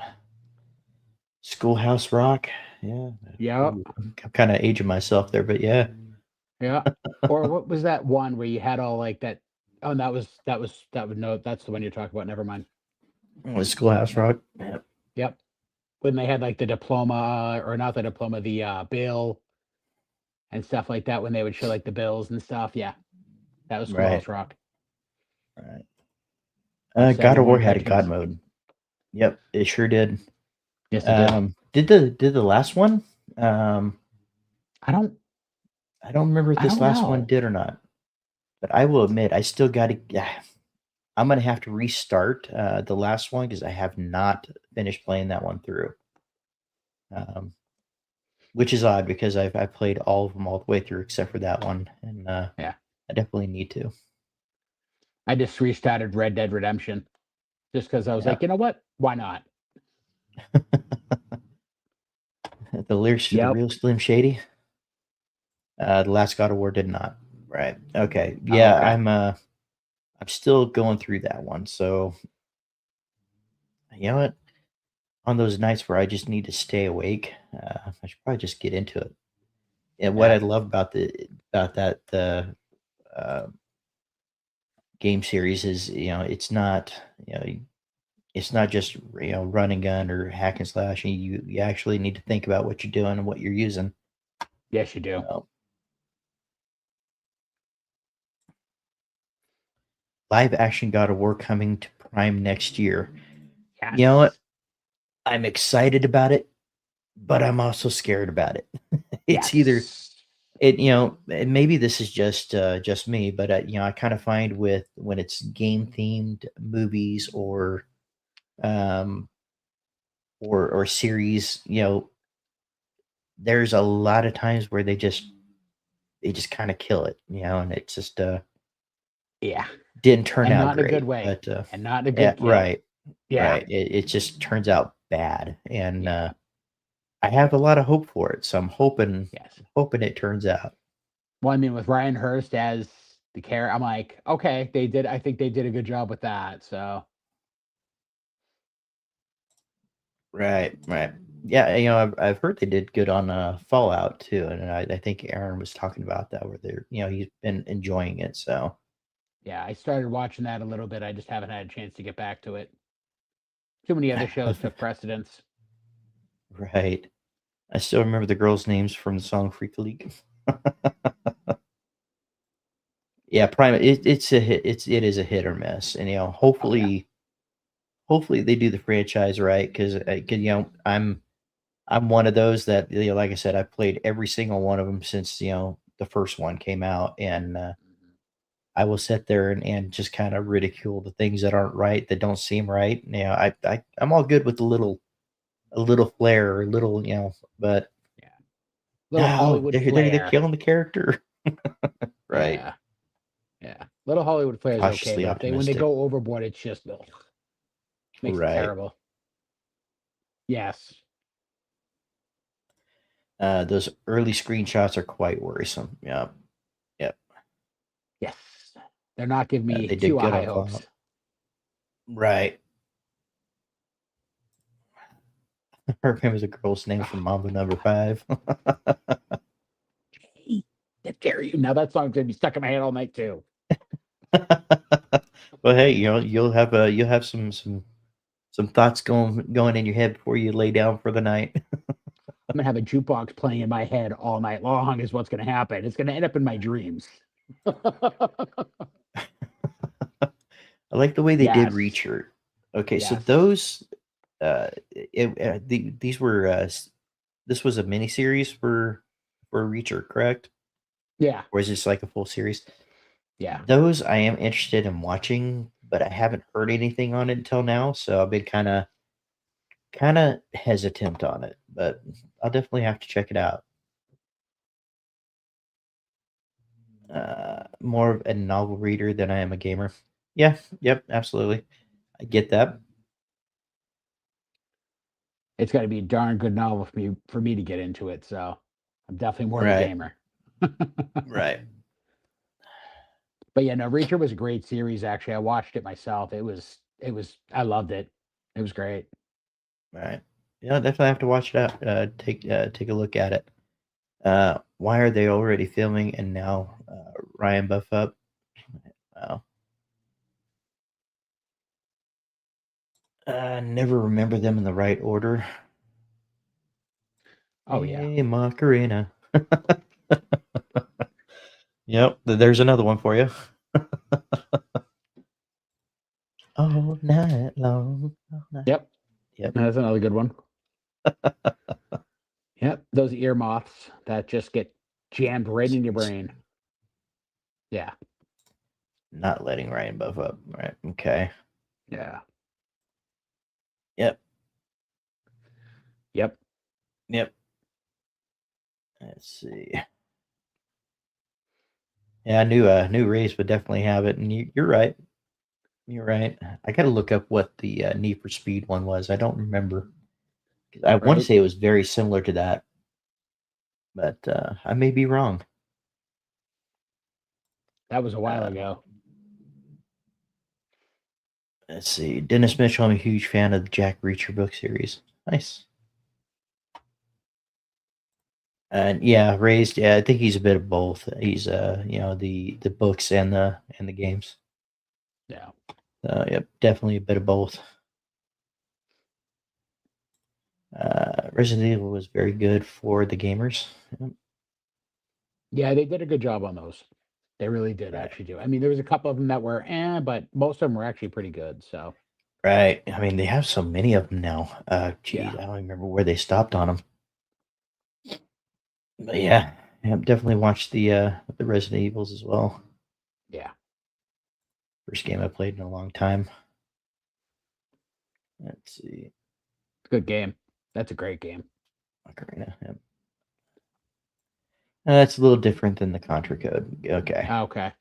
Schoolhouse Rock. Yeah. Yeah. I'm kind of aging myself there, but yeah. Yeah. Or what was that one where you had all like that? Oh, no, that's the one you're talking about. Never mind. Was Schoolhouse Rock. Yep. When they had like the diploma, or not the diploma, the bill, and stuff like that when they would show like the bills and stuff. Yeah, that was cool. That Right. was rock. Right. God of War 71 had a God cartridges. mode. Yep, it sure did. Yes, it did. Did the last one? I don't. I don't remember if I this don't last one know. did or not. But I will admit, I still got to. I'm gonna have to restart the last one because I have not finished playing that one through. Um, which is odd because I've played all of them all the way through except for that one, and Yeah, I definitely need to. I just restarted Red Dead Redemption just because I was Yeah. like, you know what? Why not? The lyrics to the Yep. real Slim Shady. The last God of War did not. Right. Okay. Oh, Yeah, okay. I'm still going through that one. So you know what? On those nights where I just need to stay awake, I should probably just get into it. And what Yeah. I love about the uh, game series is you know it's not just run and gun or hack and slash. You actually need to think about what you're doing and what you're using. Yes, you do. So, live action God of War coming to Prime next year. You know what? Yes. I'm excited about it, but I'm also scared about it. It's either Yes. and maybe this is just me, but I kind of find with when it's game themed movies um or series, there's a lot of times where they just kind of kill it, and it just Yeah. didn't turn And out not in a good great. way. But And not in a yeah, good kill. right, Yeah. right. It just turns out bad, and Yeah. I have a lot of hope for it. So I'm Yes. hoping it turns out. Well, I mean, with Ryan Hurst as the character, I'm like, okay, they did. I think they did a good job with that. So, Right, right. Yeah, I've heard they did good on Fallout too, and I think Aaron was talking about that where he's been enjoying it. So yeah, I started watching that a little bit. I just haven't had a chance to get back to it. Too many other shows took precedence. right. I still remember the girls' names from the song Freak League. Yeah, Prime. It's a hit. It is a hit or miss, and Oh yeah. hopefully they do the franchise right because I'm one of those that like I said, I played every single one of them since the first one came out, and Mhm. I will sit there and just kind of ridicule the things that aren't right, that don't seem right. I'm all good with a little flair, or a little, but Yeah. Little no, Hollywood they're flair. killing the character. Right. Yeah. Yeah. Little Hollywood flair is okay, Cautiously but if they when they optimistic. go overboard, it's just ugh, makes it Right. terrible. Yes. Those early screenshots are quite worrisome. Yeah. Yep. Yes. They're not giving me They too did good high on hopes. Fallout. Right. I remember the girl's name from Oh, Mambo Number God. 5. Hey, how dare you? Now that song's gonna be stuck in my head all night too. Well, hey, you'll have some thoughts going in your head before you lay down for the night. I'm gonna have a jukebox playing in my head all night long, is what's gonna happen. It's gonna end up in my dreams. I like the way they did Yes. Reacher. Okay, so Yes. those these were this was a mini series for Reacher, correct? Yeah. Or is this like a full series? Yeah. Those I am interested in watching, but I haven't heard anything on it until now, so I've been kind of hesitant on it, but I'll definitely have to check it out. More of a novel reader than I am a gamer. Yeah, yep, absolutely. I get that. It's gotta be a darn good novel for me to get into it. So I'm definitely more of a Right, gamer. right, But yeah, no, Reacher was a great series. Actually, I watched it myself. It was I loved it. It was great. right. Yeah, definitely have to watch it out. Take a look at it. Why are they already filming and now Ryan Buff up? Wow. Never remember them in the right order. Oh yeah. Hey, Macarena. Yep, there's another one for you. All night long. All night. Yep. Yep. That's another good one. Yep. Those ear moths that just get jammed right in your brain. Yeah. Not letting Ryan buff up. Right. Okay. Yeah. Yep. Yep. Yep. Let's see. Yeah, I knew Race would definitely have it, and you're right. You're right. I got to look up what the Need for Speed one was. I don't remember. I want to Right. say it was very similar to that, but I may be wrong. That was a while Uh, ago. Let's see. Dennis Mitchell, I'm a huge fan of the Jack Reacher book series. Nice. And yeah, Raised. Yeah, I think he's a bit of both. He's the books and the games. Yeah. Yep, definitely a bit of both. Resident Evil was very good for the gamers. Yep. Yeah, they did a good job on those. They really did Right. actually do. I mean, there was a couple of them that were but most of them were actually pretty good. So Right. I mean, they have so many of them now. Geez, yeah. I don't even remember where they stopped on them. But yeah, definitely watched the Resident Evils as well. Yeah. First game I played in a long time. Let's see. Good game. That's a great game. Ocarina. Yep. That's a little different than the Contra Code. Okay. Okay.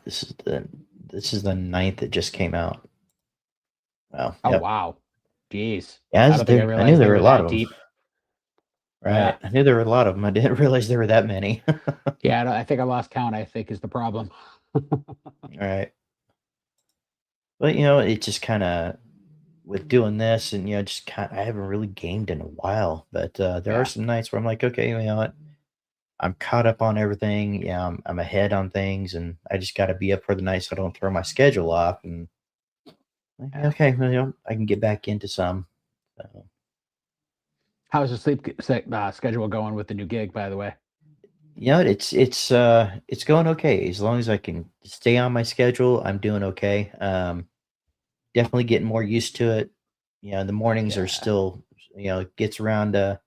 This is the ninth that just came out. Wow. Oh Yep. wow. Jeez. Yeah, I don't think I I knew realized there they were were a lot that of them. deep. Right. I knew there were a lot of them. I didn't realize there were that many. Yeah, I think I lost count, I think is the problem. Right. But it just kind of with doing this and just kind I haven't really gamed in a while. But there are Yeah. some nights where I'm like, okay, you know what? I'm caught up on everything. Yeah, I'm ahead on things, and I just got to be up for the night so I don't throw my schedule off. And Yeah. okay, well, I can get back into some. So, How's the schedule going with the new gig, by the way? it's going okay as long as I can stay on my schedule. I'm doing okay. Definitely getting more used to it. The mornings are Yeah. still, it gets around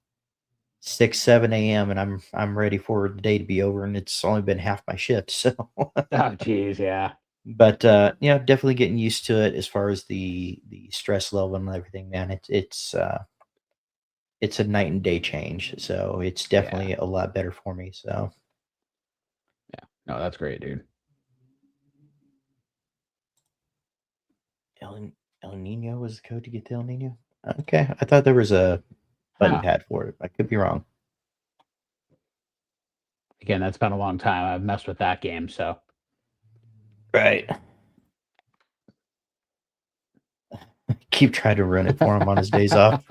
6, 7 a.m. and I'm ready for the day to be over, and it's only been half my shift. So, Oh geez, yeah. but definitely getting used to it as far as the stress level and everything. Man, it's a night and day change. So it's Yeah. definitely a lot better for me. So. Yeah. No, that's great, dude. El Nino was the code to get to El Nino? Okay, I thought there was a button Huh. pad for it. I could be wrong. Again, that's been a long time. I've messed with that game, so Right. Keep trying to run it for him on his days off.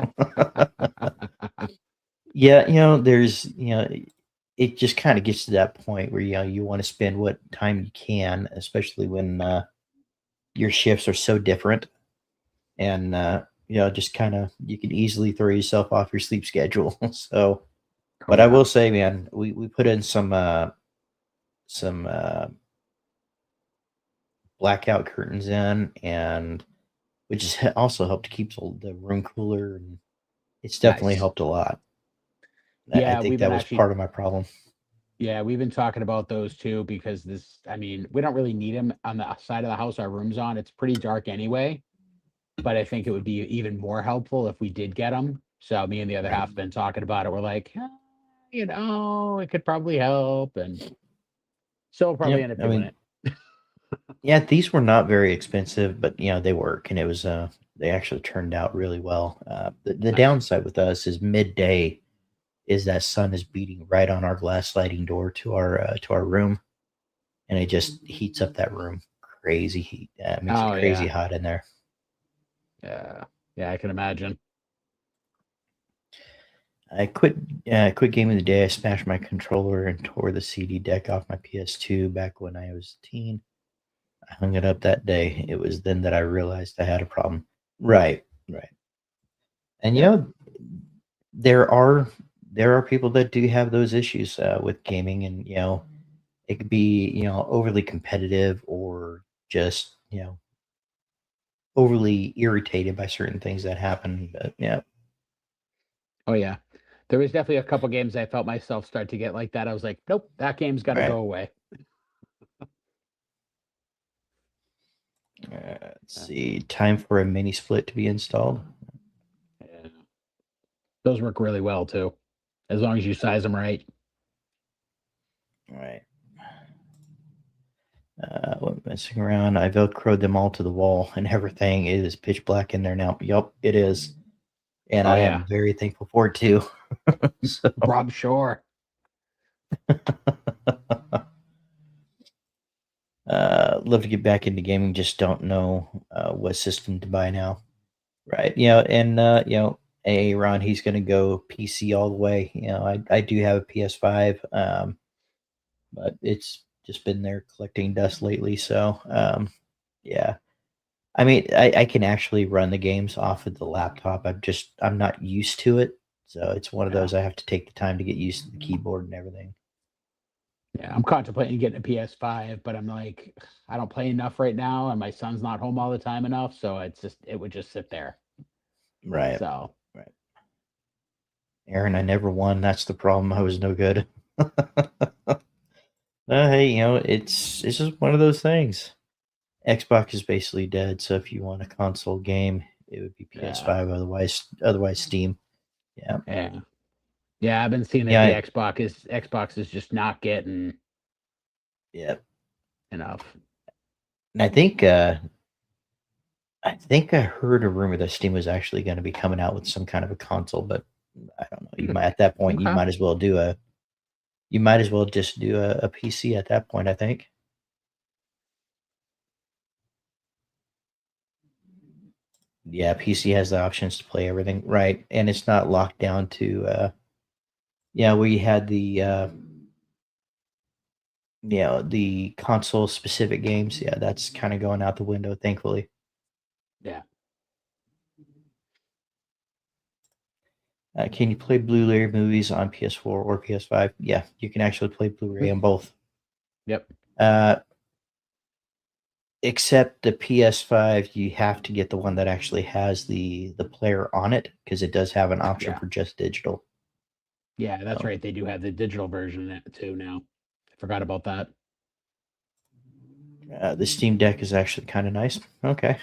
Yeah, there's, it just kind of gets to that point where, you want to spend what time you can, especially when your shifts are so different. And, just kind of, you can easily throw yourself off your sleep schedule. So, but I will say, man, we put in some blackout curtains in, and which has also helped to keep the room cooler, and it's definitely Nice. helped a lot. I Yeah, think we've that been was actually part of my problem. yeah, we've been talking about those too because I mean, we don't really need them on the side of the house our room's on. It's pretty dark anyway, but I think it would be even more helpful if we did get them. So me and the other Right. half have been talking about it. We're like, it could probably help, and so we'll probably Yep. end up I doing mean, it. yeah, these were not very expensive, but they work, and it was they actually turned out really well. The Nice. downside with us is midday is that sun is beating right on our glass sliding door to our room, and it just heats up that room. Crazy heat. It makes it Oh crazy yeah. hot in there. Yeah. Yeah, I can imagine. I quit gaming the day I smashed my controller and tore the CD deck off my PS2 back when I was a teen. I hung it up that day. It was then that I realized I had a problem. Right. Right. And Yep. there are people that do have those issues with gaming, and it could be overly competitive or just overly irritated by certain things that happen. But yeah, Oh yeah. There was definitely a couple games I felt myself start to get like that. I was like, nope, that game's got to right. go away. Let's see. Time for a mini split to be installed. Yeah. Those work really well too, as long as you size them right. Right. Went messing around. I velcroed them all to the wall and everything. It is pitch black in there now. Yup, it is, and Oh I yeah, am very thankful for it too. So, Rob Shore. love to get back into gaming. Just don't know what system to buy now. Right. And Ron, he's going to go PC all the way. I do have a PS5, but it's just been there collecting dust lately. So, yeah. I mean, I can actually run the games off of the laptop. I'm not used to it. So it's one of Yeah. those I have to take the time to get used to the keyboard and everything. Yeah, I'm contemplating getting a PS5, but I'm like, I don't play enough right now, and my son's not home all the time enough, so it would just sit there. Right. So Right. Aaron, I never won. That's the problem. I was no good. Hey, it's just one of those things. Xbox is basically dead. So if you want a console game, it would be yeah, PS5. Otherwise Steam. Yeah. yeah, yeah. I've been seeing that the Yeah. Xbox is just not getting Yeah. enough. And I think I heard a rumor that Steam was actually going to be coming out with some kind of a console, but I don't know. You Hmm, might at that point okay. you might as well just do a PC at that point, I think. Yeah, PC has the options to play everything, right? And it's not locked down to we had the console specific games. Yeah, that's kind of going out the window, thankfully. Yeah, Can you play Blu-ray movies on PS4 or PS5? Yeah, you can actually play Blu-ray on both. yep, Uh, except the PS5, you have to get the one that actually has the player on it because it does have an option yeah, for just digital. yeah. That's So, right. They do have the digital version too now. I forgot about that. the Steam Deck is actually kind of nice. Okay.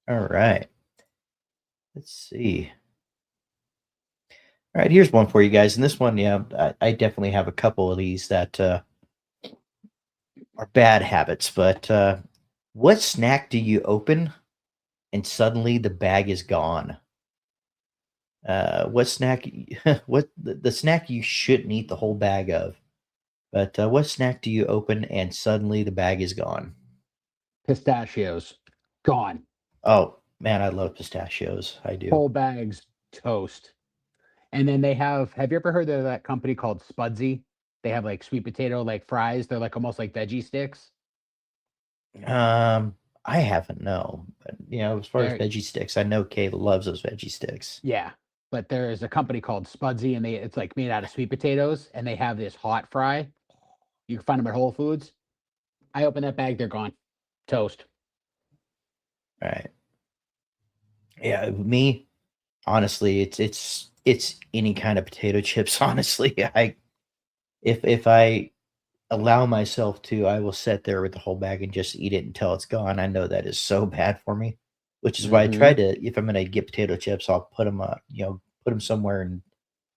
All right. Let's see. All right, here's one for you guys. And this one, yeah, I definitely have a couple of these that are bad habits. But what snack do you open and suddenly the bag is gone? What snack? What the snack you shouldn't eat the whole bag of? But what snack do you open and suddenly the bag is gone? Pistachios, gone. Oh man, I love pistachios. I do. Whole bags toast. And then they have you ever heard of that company called Spudsy? They have like sweet potato like fries. They're like almost like veggie sticks. I haven't no, but as far as They're veggie sticks, I know Kay loves those veggie sticks. Yeah, but there's a company called Spudsy, and it's like made out of sweet potatoes, and they have this hot fry. You can find them at Whole Foods. I open that bag, they're gone. Toast. Right. Yeah, me, honestly, it's any kind of potato chips, honestly. If I allow myself to, I will sit there with the whole bag and just eat it until it's gone. I know that is so bad for me, which is why I try Mhm. to if I'm gonna get potato chips, I'll put them somewhere and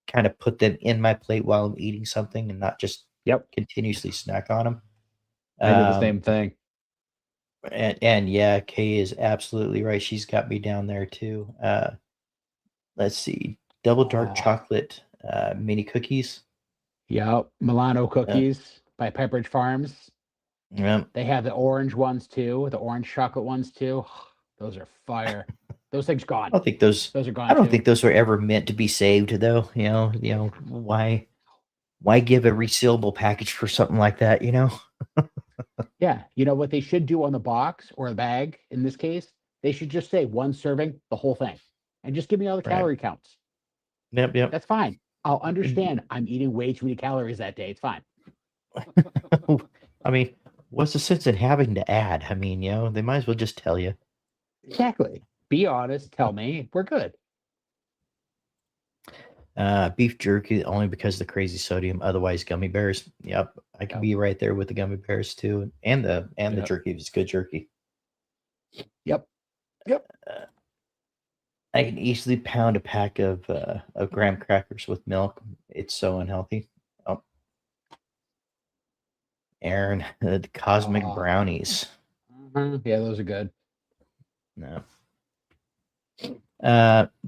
kind of put them in my plate while I'm eating something and not just Yep, continuously snack on them. I do the Um, same thing. and yeah, Kay is absolutely right. She's got me down there too. Let's see, double dark Uh, chocolate mini cookies. yep, Milano Uh, cookies by Pepperidge Farms. yeah, They have the orange ones too, the orange chocolate ones too. Those are fire. Those things gone. I don't think those. Those are I gone don't too. think those were ever meant to be saved, though. Why give a resealable package for something like that? Yeah, you know what they should do on the box or a bag in this case? They should just say 1 serving, the whole thing, and just give me all the Right. calorie counts. Yep. Yep. That's fine. I'll understand. I'm eating way too many calories that day. It's fine. I mean, what's the sense in having to add? I mean, they might as well just tell you. Exactly. Be honest. Tell me. We're good. Beef jerky only because of the crazy sodium. Otherwise, gummy bears. Yep, I could Yep. be right there with the gummy bears too, and the Yep. jerky if it's good jerky. Yep. I can easily pound a pack of graham crackers with milk. It's so unhealthy. Oh, Aaron, the cosmic Aw. brownies. Yeah, those are good. No.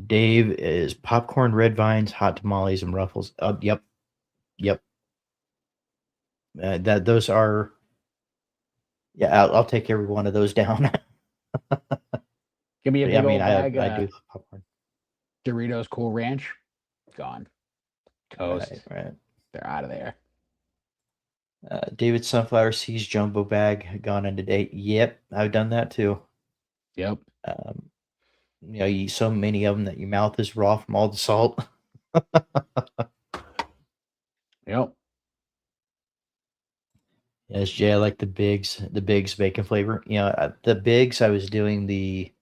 Dave is popcorn, red vines, hot tamales, and ruffles. Yep. Those are. Yeah, I'll take every one of those down. Give me a But big old bag. I do love popcorn. Doritos Cool Ranch. Gone. Toast. Right. They're out of there. David Sunflower Seeds jumbo bag gone into date. Yep, I've done that too. Yep. You eat so many of them that your mouth is raw from all the salt. Yep. Yes, Jay, I like the Bigs bacon flavor. The Bigs, I was doing the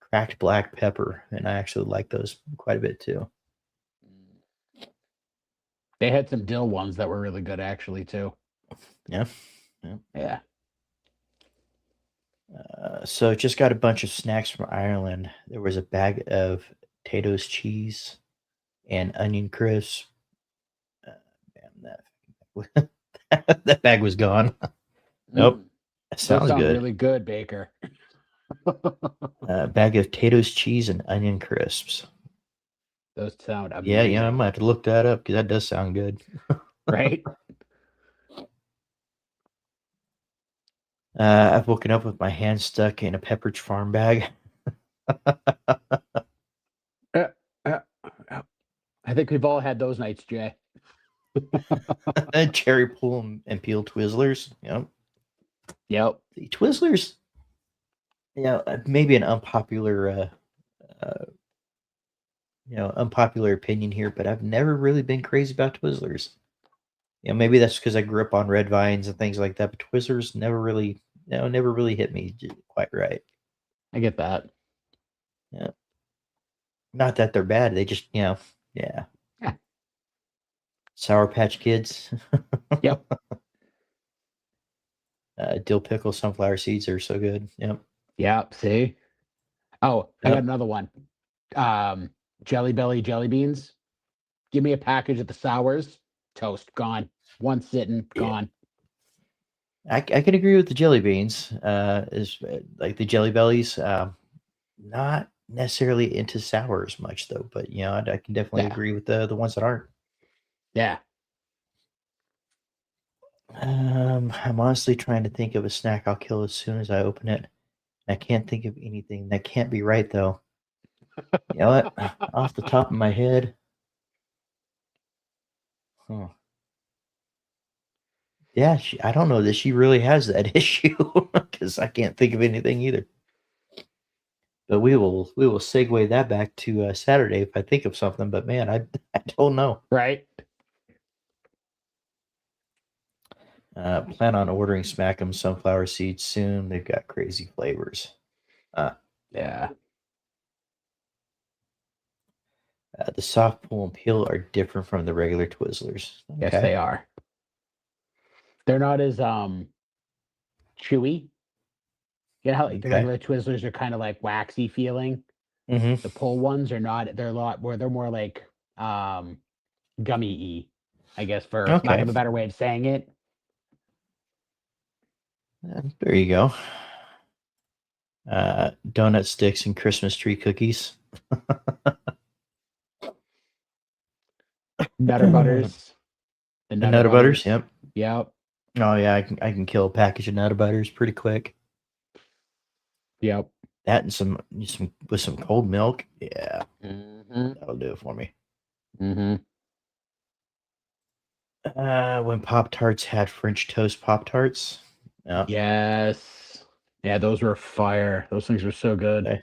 cracked black pepper, and I actually like those quite a bit too. They had some dill ones that were really good, actually, too. Yeah. So just got a bunch of snacks from Ireland. There was a bag of potatoes, cheese, and onion crisps. Man, that bag was gone. Nope. That sounds good. Really good, Baker. Bag of potatoes, cheese, and onion crisps. Those sound amazing. Yeah, I might have to look that up because that does sound good. Right? I've woken up with my hand stuck in a Pepperidge Farm bag. I think we've all had those nights, Jay. Cherry pool and peel Twizzlers. Yep. The Twizzlers, maybe an unpopular unpopular opinion here, but I've never really been crazy about Twizzlers. Maybe that's because I grew up on red vines and things like that, but Twizzlers never really hit me quite right. I get that. Yeah. Not that they're bad, they just, yeah. Sour Patch Kids. Yep. Dill pickle sunflower seeds are so good. Yep. See? Oh, I Yep. got another one. Jelly Belly jelly beans. Give me a package of the sours. Toast. Gone. One sitting. Gone. I can agree with the jelly beans. Is like the Jelly Bellies. Not necessarily into sours much though, but I can definitely agree with the ones that aren't. Yeah. I'm honestly trying to think of a snack I'll kill as soon as I open it. I can't think of anything. That can't be right though. You know what? Off the top of my head. Huh. Yeah, I don't know that she really has that issue because I can't think of anything either. But we will segue that back to Saturday if I think of something. But man, I don't know. Right. Plan on ordering Smack 'em sunflower seeds soon. They've got crazy flavors. Yeah. The soft pull and peel are different from the regular Twizzlers. Yes, they are. They're not as chewy. You know how like the regular Twizzlers are kind of like waxy feeling. Mm-hmm. The pull ones are not. They're a lot more. They're more like gummy-y, I guess, for lack of a better way of saying it. There you go. Donut sticks and Christmas tree cookies. Nutter Butters. The Nutter Butters, yep. Yep. Oh yeah, I can kill a package of Nutter Butters pretty quick. Yep. That and some with some cold milk. Yeah. Mm-hmm. That'll do it for me. Mm-hmm. When Pop Tarts had French toast Pop Tarts. Yeah. Yes. Yeah, those were fire. Those things were so good. Okay.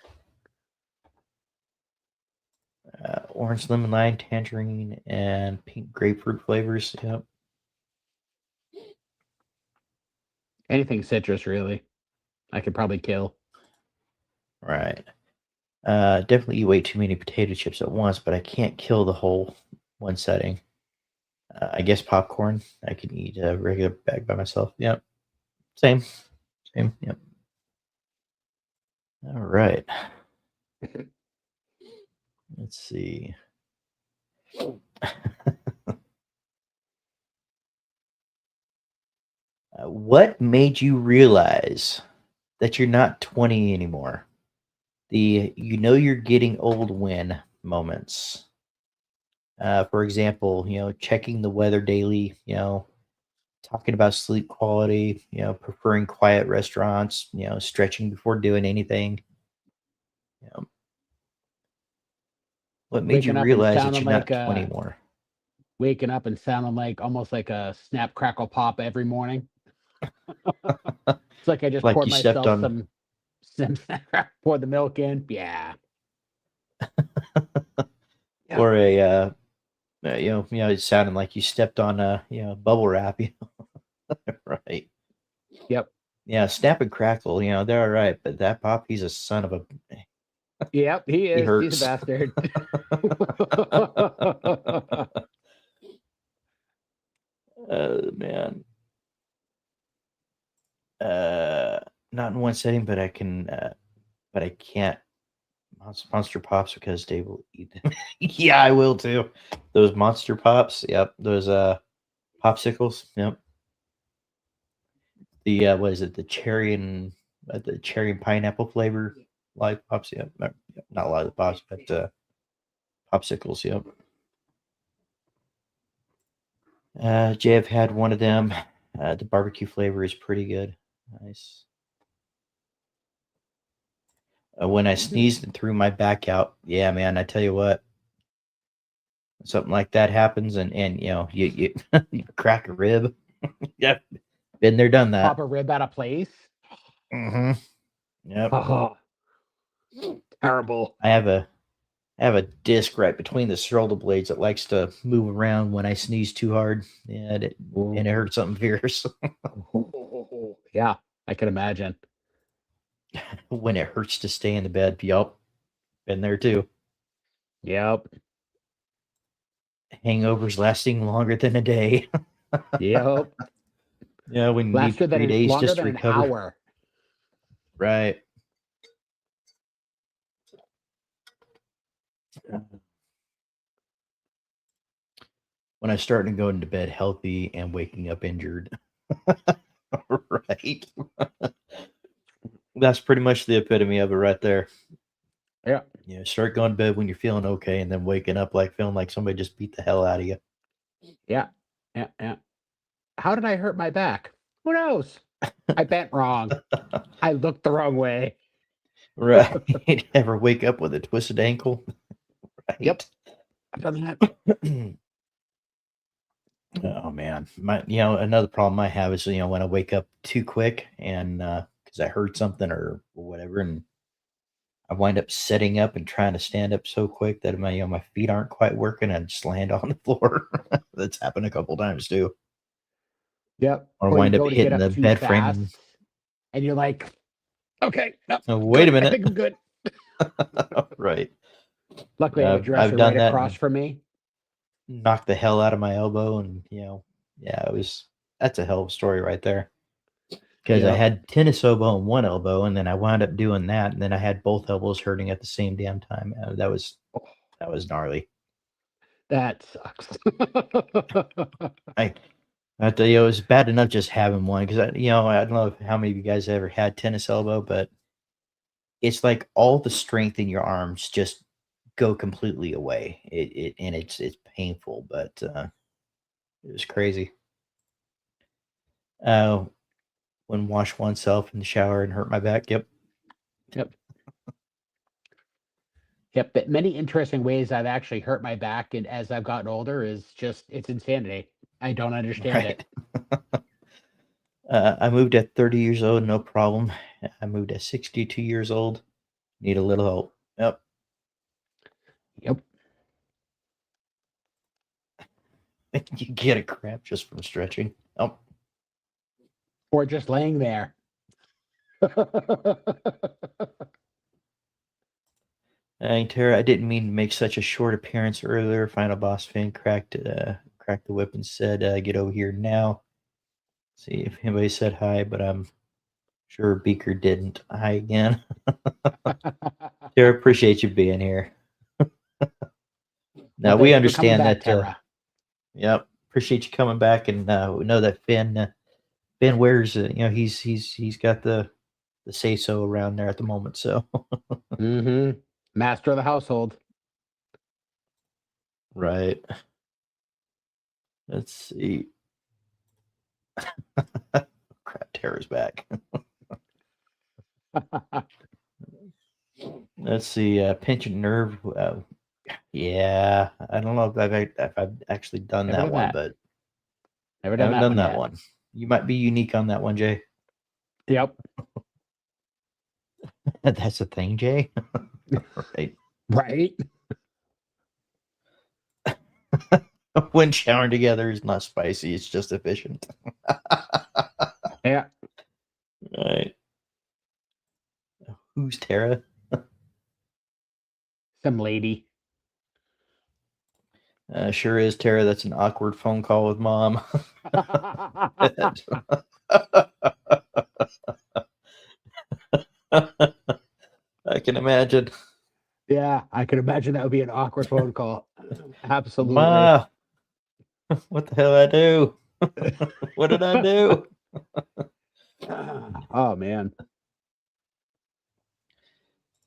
Orange, lemon, lime, tangerine, and pink grapefruit flavors. Yep. Anything citrus, really. I could probably kill. Right. Definitely eat way too many potato chips at once, but I can't kill the whole one setting. I guess popcorn. I can eat a regular bag by myself. Yep. Same. Same. Yep. All right. Let's see. What made you realize that you're not 20 anymore? The you're getting old when moments. For example, checking the weather daily, talking about sleep quality, preferring quiet restaurants, stretching before doing anything. You know, what made you Waking up and realize that sounding you're like not 20 anymore? almost like a snap crackle pop every morning. It's like I just Like poured you stepped myself on, some poured the milk in. Yeah. Yeah. or it sounded like you stepped on a, bubble wrap, right? Yep. Yeah, Snap and Crackle, they're all right, but that pop, he's a son of a. Yep. He He is. He's a hurts. bastard. Oh man. Uh, Not in one setting, but I can. But I can't. Monster Pops because Dave will eat them. Yeah, I will too. Those Monster Pops. Yep. Those popsicles. Yep. The what is it? The cherry and pineapple flavor lollipops. Yep. Not lollipops, but popsicles. Yep. Jay, I've had one of them. The barbecue flavor is pretty good. Nice. When I sneezed and threw my back out, yeah, man, I tell you what, something like that happens, and you you crack a rib. Yep, been there, done that. Pop a rib out of place. Hmm. Yep. Oh, terrible. I have a disc right between the shoulder blades that likes to move around when I sneeze too hard. Yeah, and it hurts something fierce. Yeah, I can imagine. When it hurts to stay in the bed. Yup, been there too. Yep. Hangovers lasting longer than a day. Yep. Yeah, we need 3 days Longer just to than an recover. hour. Right. When I start to go into bed healthy and waking up injured. Right. That's pretty much the epitome of it right there. Yeah. Start going to bed when you're feeling okay and then waking up like feeling like somebody just beat the hell out of you. Yeah. Yeah. Yeah. How did I hurt my back? Who knows? I bent wrong. I looked the wrong way. Right. Ever wake up with a twisted ankle? Right. Yep. I've done that. Oh man. Another problem I have is, when I wake up too quick and because I heard something or whatever, and I wind up setting up and trying to stand up so quick that my feet aren't quite working and just land on the floor. That's happened a couple times too. Yep. Or Or you wind up go to get hitting up the too bed frame fast and and you're like, okay, no, oh, I'm wait a good. I minute. think I'm good. Right. Luckily, I have a dresser I've done right that across and from me. knocked the hell out of my elbow, and yeah, that's a hell of a story right there. Because I Yep. had tennis elbow and one elbow, and then I wound up doing that, and then I had both elbows hurting at the same damn time. That was gnarly. That sucks. I I tell you, it was bad enough just having one because I don't know how many of you guys ever had tennis elbow, but it's like all the strength in your arms just go completely away. And it's painful, but it was crazy. Uh, when wash oneself in the shower and hurt my back. Yep. Yep. Yep. But many interesting ways I've actually hurt my back, and as I've gotten older, is just it's insanity. I don't understand Right. it. I moved at 30 years old, no problem. I moved at 62 years old. Need a little help. Yep. Yep. You get a cramp just from stretching. Oh, Or just laying there. hey, Tara, I didn't mean to make such a short appearance earlier. Final boss fan cracked the whip and said, "Get over here now." See if anybody said hi, but I'm sure Beaker didn't. Hi again. Tara, appreciate you being here. Now Well, we thank you for coming understand back, that. Tara. Yep, appreciate you coming back, and we know that Ben wears. He's got the say so around there at the moment. So Mm-hmm. Master of the household. right. Let's see. Crap, Tara's back. Let's see. Pinch a nerve. Yeah, I don't know if I've actually done Never that done one, that. but Never I done haven't that done one that yet. one. You might be unique on that one, Jay. Yep. That's a thing, Jay. Right. Right. When showering together is not spicy; it's just efficient. Yeah. Right. Who's Tara? Some lady. Sure is, Tara. That's an awkward phone call with mom. I can imagine. Yeah, I can imagine that would be an awkward phone call. Absolutely. Ma, what the hell I do? What did I do? Oh man.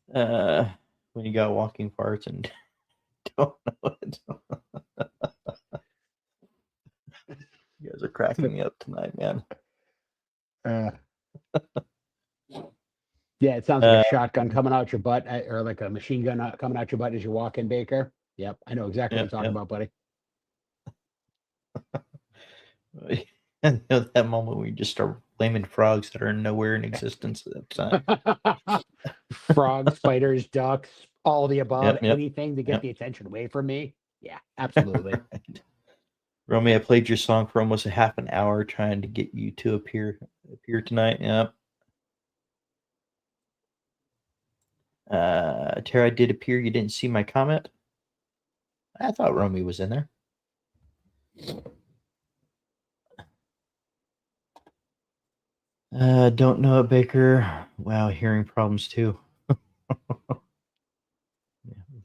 When you got walking farts and don't know it. You guys are cracking me up tonight, man. Yeah, it sounds like a shotgun coming out your butt, or like a machine gun coming out your butt as you walk in, Baker. Yep, I know exactly what you're talking about, buddy. And that moment when you just start blaming frogs that are nowhere in existence at the time. Frogs, spiders, ducks, all the above, Yep. anything to get the attention away from me. Yeah, absolutely. Right. Romy, I played your song for almost a half an hour trying to get you to appear tonight. Yep. Tara did appear. You didn't see my comment. I thought Romy was in there. Don't know it, Baker. Wow, hearing problems too.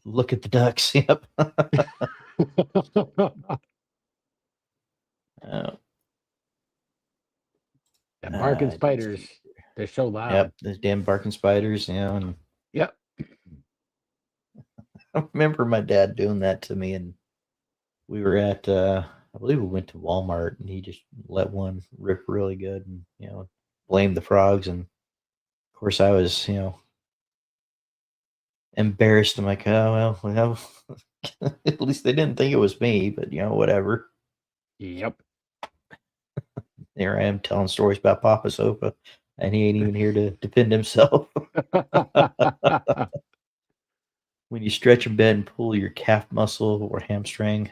Look at the ducks. Yep. The barking spiders, they're so loud. Yep, those damn barking spiders. Yeah, and Yep. I remember my dad doing that to me, and we were at I believe we went to Walmart, and he just let one rip really good, and blamed the frogs, and of course I was embarrassed. I'm like, oh well, at least they didn't think it was me, but whatever. Yep. There I am telling stories about Papa Sofa, and he ain't even here to defend himself. When you stretch in bed and pull your calf muscle or hamstring,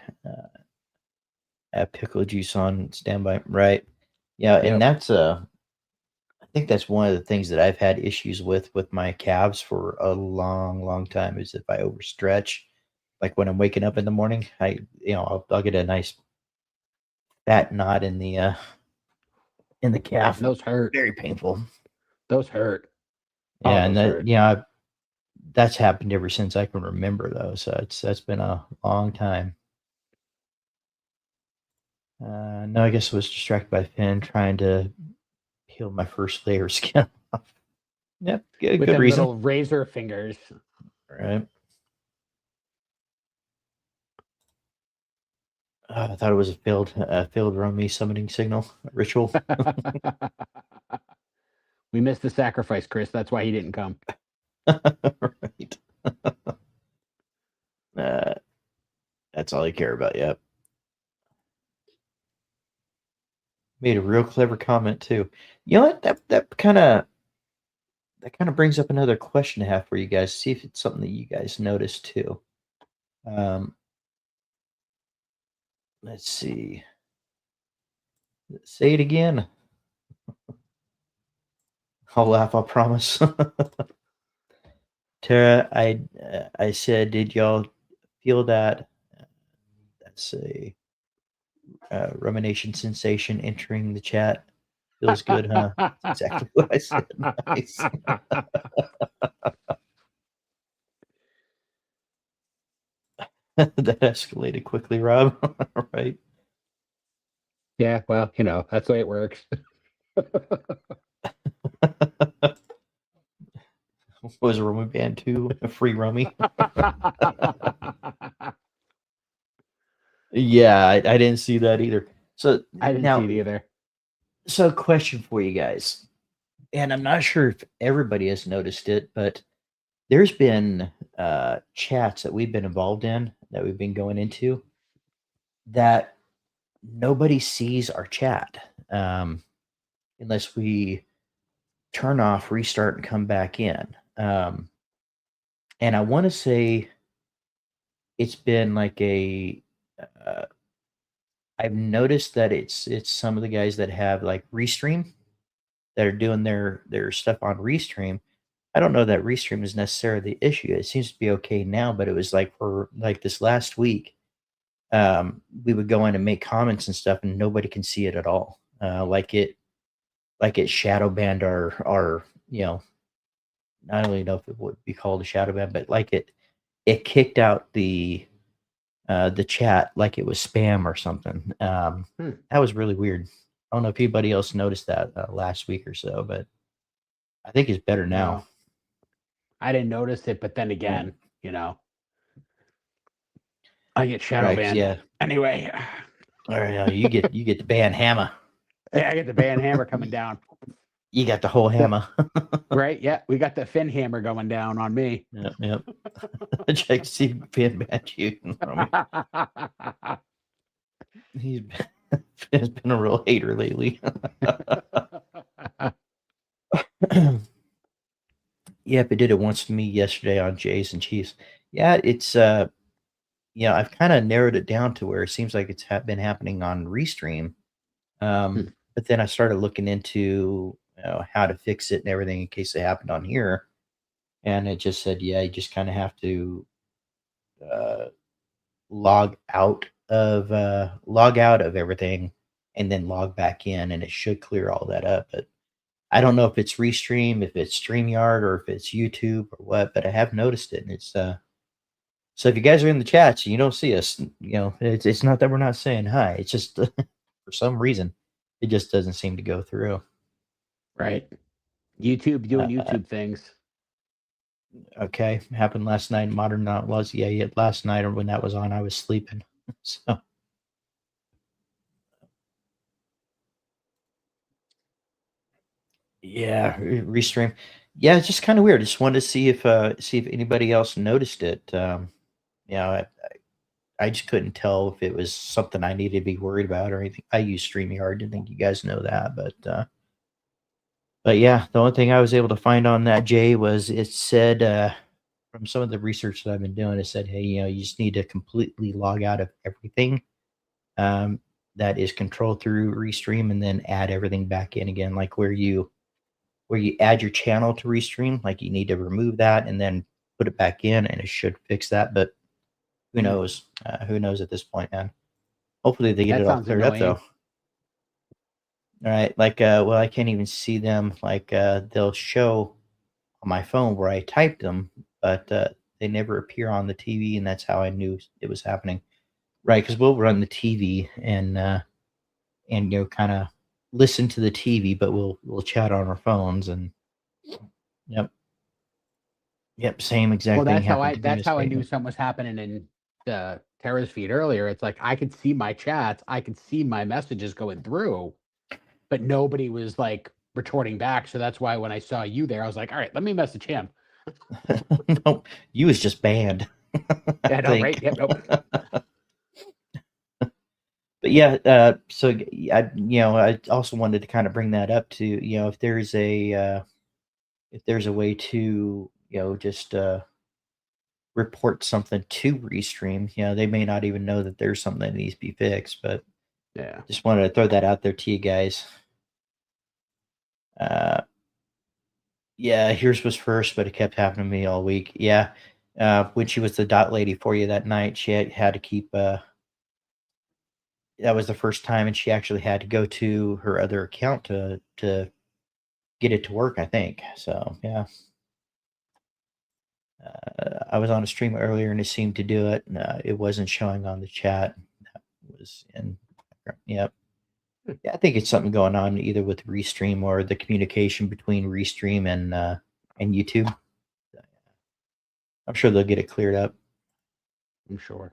add pickle juice on standby. Right. Yeah, Yep. and that's I think that's one of the things that I've had issues with my calves for a long, long time is if I overstretch. Like when I'm waking up in the morning, I'll get a nice fat knot in the calf. Those hurt. Very painful. Those hurt. Yeah, and that that's happened ever since I can remember though. So that's been a long time. No, I guess I was distracted by Finn trying to peel my first layer of skin off. Yep, With good them reason. little razor fingers. Right. I thought it was a failed Romy summoning signal ritual. We missed the sacrifice, Chris. That's why he didn't come. Right. That's all I care about. Yep. Made a real clever comment too. You know what? That kind of that kind of brings up another question I have for you guys. See if it's something that you guys noticed too. Um, let's see. Say it again. I'll laugh. I promise. Tara, I said, did y'all feel that? That's a rumination sensation entering the chat. Feels good, huh? That's exactly what I said. Nice. That escalated quickly, Rob. Right? Yeah, well, that's the way it works. Was a Romy band too? A free Romy? Yeah, I didn't see that either. So I didn't see it either. So, question for you guys, and I'm not sure if everybody has noticed it, but there's been chats that we've been involved in that we've been going into that nobody sees our chat unless we turn off, restart, and come back in. And I want to say it's been like uh, I've noticed that it's some of the guys that have like Restream that are doing their stuff on Restream. I don't know that Restream is necessarily the issue. It seems to be okay now, but it was like for like this last week, we would go in and make comments and stuff, and nobody can see it at all. Like it shadow banned our I don't really know if it would be called a shadow ban, but like it kicked out the chat like it was spam or something. That was really weird. I don't know if anybody else noticed that last week or so, but I think it's better now. No, I didn't notice it, but then again, I get shadow Right, banned. yeah. Anyway, All right, you get the ban hammer. I get the ban hammer coming down. You got the whole hammer. Right? Yeah, we got the Finn hammer going down on me. Yep. Check to see if Finn banned you. He's been a real hater lately. Yep, it did it once to me yesterday on Jays and Chiefs. Yeah, it's I've kind of narrowed it down to where it seems like it's been happening on Restream. But then I started looking into how to fix it and everything in case it happened on here, and it just said, yeah, you just kind of have to log out of everything and then log back in, and it should clear all that up. But I don't know if it's Restream, if it's StreamYard, or if it's YouTube or what, but I have noticed it. And it's so if you guys are in the chats and you don't see us, it's not that we're not saying hi. It's just for some reason it just doesn't seem to go through. Right. YouTube doing YouTube things. Okay. Happened last night in Modern Outlaws. Yeah, last night or when that was on, I was sleeping. So yeah, Restream. Yeah, it's just kind of weird. Just wanted to see if anybody else noticed it. I just couldn't tell if it was something I needed to be worried about or anything. I use StreamYard. Didn't think you guys know that, but yeah, the only thing I was able to find on that, Jay, was it said from some of the research that I've been doing, it said, hey, you just need to completely log out of everything that is controlled through Restream, and then add everything back in again, like where you add your channel to Restream, like you need to remove that and then put it back in, and it should fix that. But who knows? Who knows at this point, man? Hopefully they get it all cleared up, though. All right, like well, I can't even see them. Like they'll show on my phone where I typed them, but they never appear on the TV, and that's how I knew it was happening. Right, because we'll run the TV and kind of listen to the TV, but we'll chat on our phones, and yep, same exact well, thing. That's how I knew something was happening in Tara's feed earlier. It's like I could see my chats, I could see my messages going through, but nobody was like retorting back. So that's why when I saw you there, I was like, all right, let me message him. No, you was just banned. Yeah, no, right? Yep, nope. But yeah, so I also wanted to kind of bring that up to, if there's if there's a way to, just report something to Restream. They may not even know that there's something that needs to be fixed, but Yeah. just wanted to throw that out there to you guys. Yeah, yours was first, but it kept happening to me all week. Yeah. When she was the dot lady for you that night, she had to keep that was the first time, and she actually had to go to her other account to get it to work, I think. So yeah. I was on a stream earlier and it seemed to do it. It wasn't showing on the chat. That was in. Yep. Yeah, I think it's something going on either with Restream or the communication between Restream and YouTube. I'm sure they'll get it cleared up. I'm sure.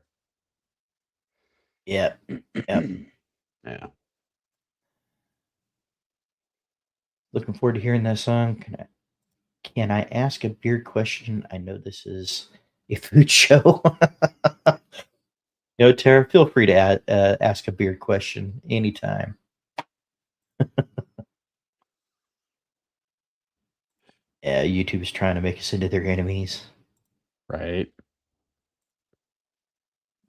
Yep. Yep. Yeah. Looking forward to hearing that song. Can I ask a beard question? I know this is a food show. Tara, feel free to ask a beard question anytime. Yeah, YouTube is trying to make us into their enemies. Right.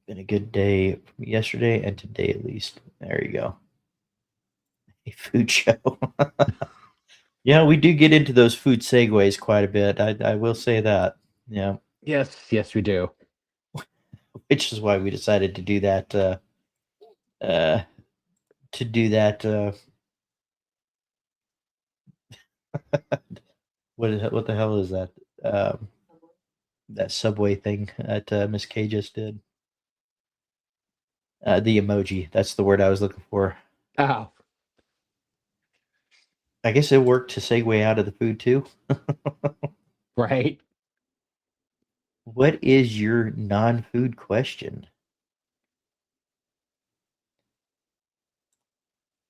Been a good day from yesterday and today at least. There you go. A food show. Yeah, we do get into those food segues quite a bit. I will say that. Yeah. Yes, we do. Which is why we decided to do that. What the hell is that? That Subway thing that Miss K just did. The emoji. That's the word I was looking for. Oh. I guess it worked to segue out of the food too. Right. What is your non-food question?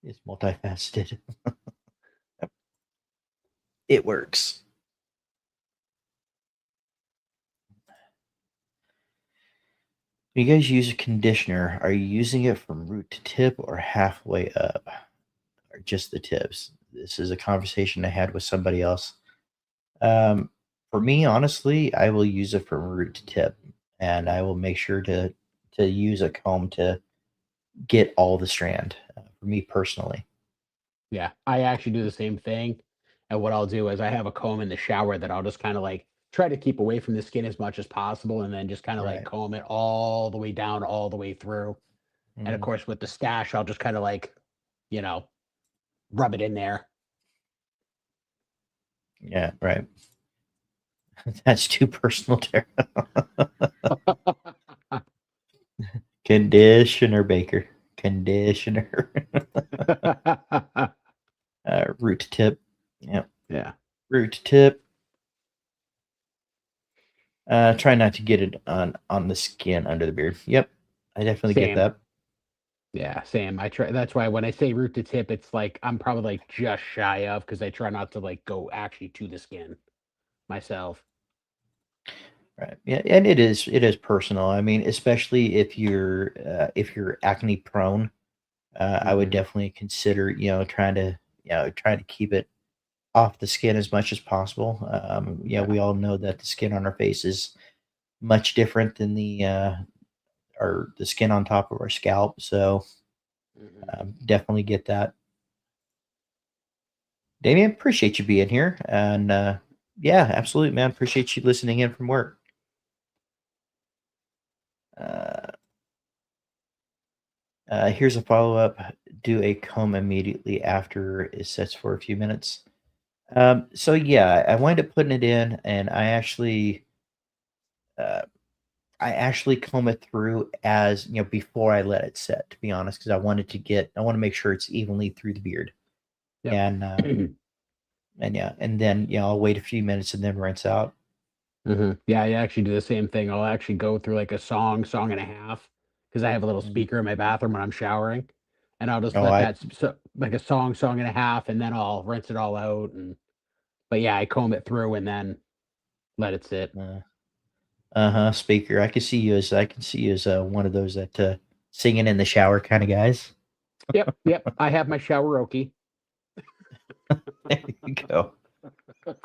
It's multifaceted. It works. When you guys use a conditioner, are you using it from root to tip or halfway up? Or just the tips? This is a conversation I had with somebody else. For me, honestly, I will use it from root to tip, and I will make sure to use a comb to get all the strand. For me personally. Yeah. I actually do the same thing. And what I'll do is I have a comb in the shower that I'll just kind of like try to keep away from the skin as much as possible and then just kind of like Right. comb it all the way down, all the way through. And of Mhm. course, with the stash, I'll just kind of like, you know, rub it in there. Yeah, right. That's too personal, Tara. Conditioner Baker. Conditioner. Root to tip. Yep. Yeah. Root to tip. Try not to get it on the skin under the beard. Yep. I definitely get Same. that. Yeah, same. I try. That's why when I say root to tip, it's like I'm probably like just shy of because I try not to like go actually to the skin myself. Right. Yeah, and it is personal. I mean, especially if you're acne prone, I would Mhm. definitely consider, trying to keep it off the skin as much as possible. Yeah. We all know that the skin on our face is much different than the skin on top of our scalp. So Mhm. definitely get that. Damien, appreciate you being here, and yeah, absolutely, man. Appreciate you listening in from work. Uh, here's a follow up. Do a comb immediately after it sets for a few minutes. So yeah, I wind up putting it in, and uh, I actually comb it through as before I let it set. To be honest, because I want to make sure it's evenly through the beard, Yep. and yeah, and then I'll wait a few minutes and then rinse out. Yeah, I actually do the same thing. I'll actually go through like a song and a half because I have a little Mm. speaker in my bathroom when I'm showering, and I'll just Oh, let that so like a song and a half, and then I'll rinse it all out. And but yeah, I comb it through and then let it sit. speaker. I can see you as one of those that singing in the shower kind of guys. Yep. I have my shower Oki. There you go.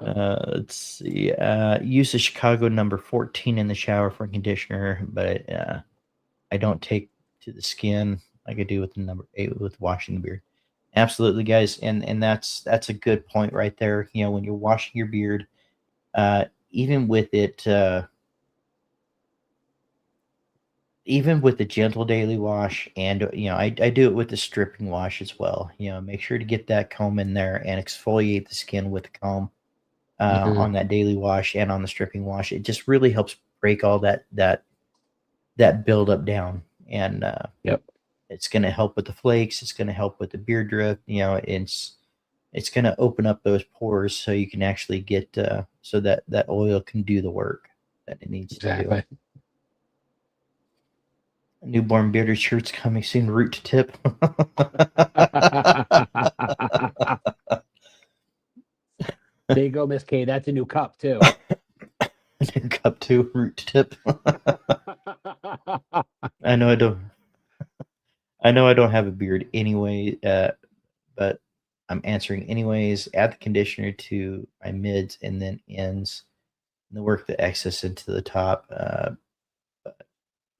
Let's see. Use the Chicago number 14 in the shower for conditioner, but I don't take to the skin like I do with the number 8 with washing the beard. Absolutely, guys, and that's a good point right there. You know, when you're washing your beard, even with it, even with the gentle daily wash, and I do it with the stripping wash as well. You know, make sure to get that comb in there and exfoliate the skin with the comb Mhm. on that daily wash and on the stripping wash. It just really helps break all that buildup down, and Yep. it's going to help with the flakes. It's going to help with the beard drift. You know, it's going to open up those pores so you can actually get so that oil can do the work that it needs to do. Exactly. Newborn bearded shirts coming soon. Root to tip. There you go, Miss K. That's a new cup too. New cup two. Root to tip. I know I don't. I know I don't have a beard anyway, but I'm answering anyways. Add the conditioner to my mids and then ends, and then work the excess into the top, but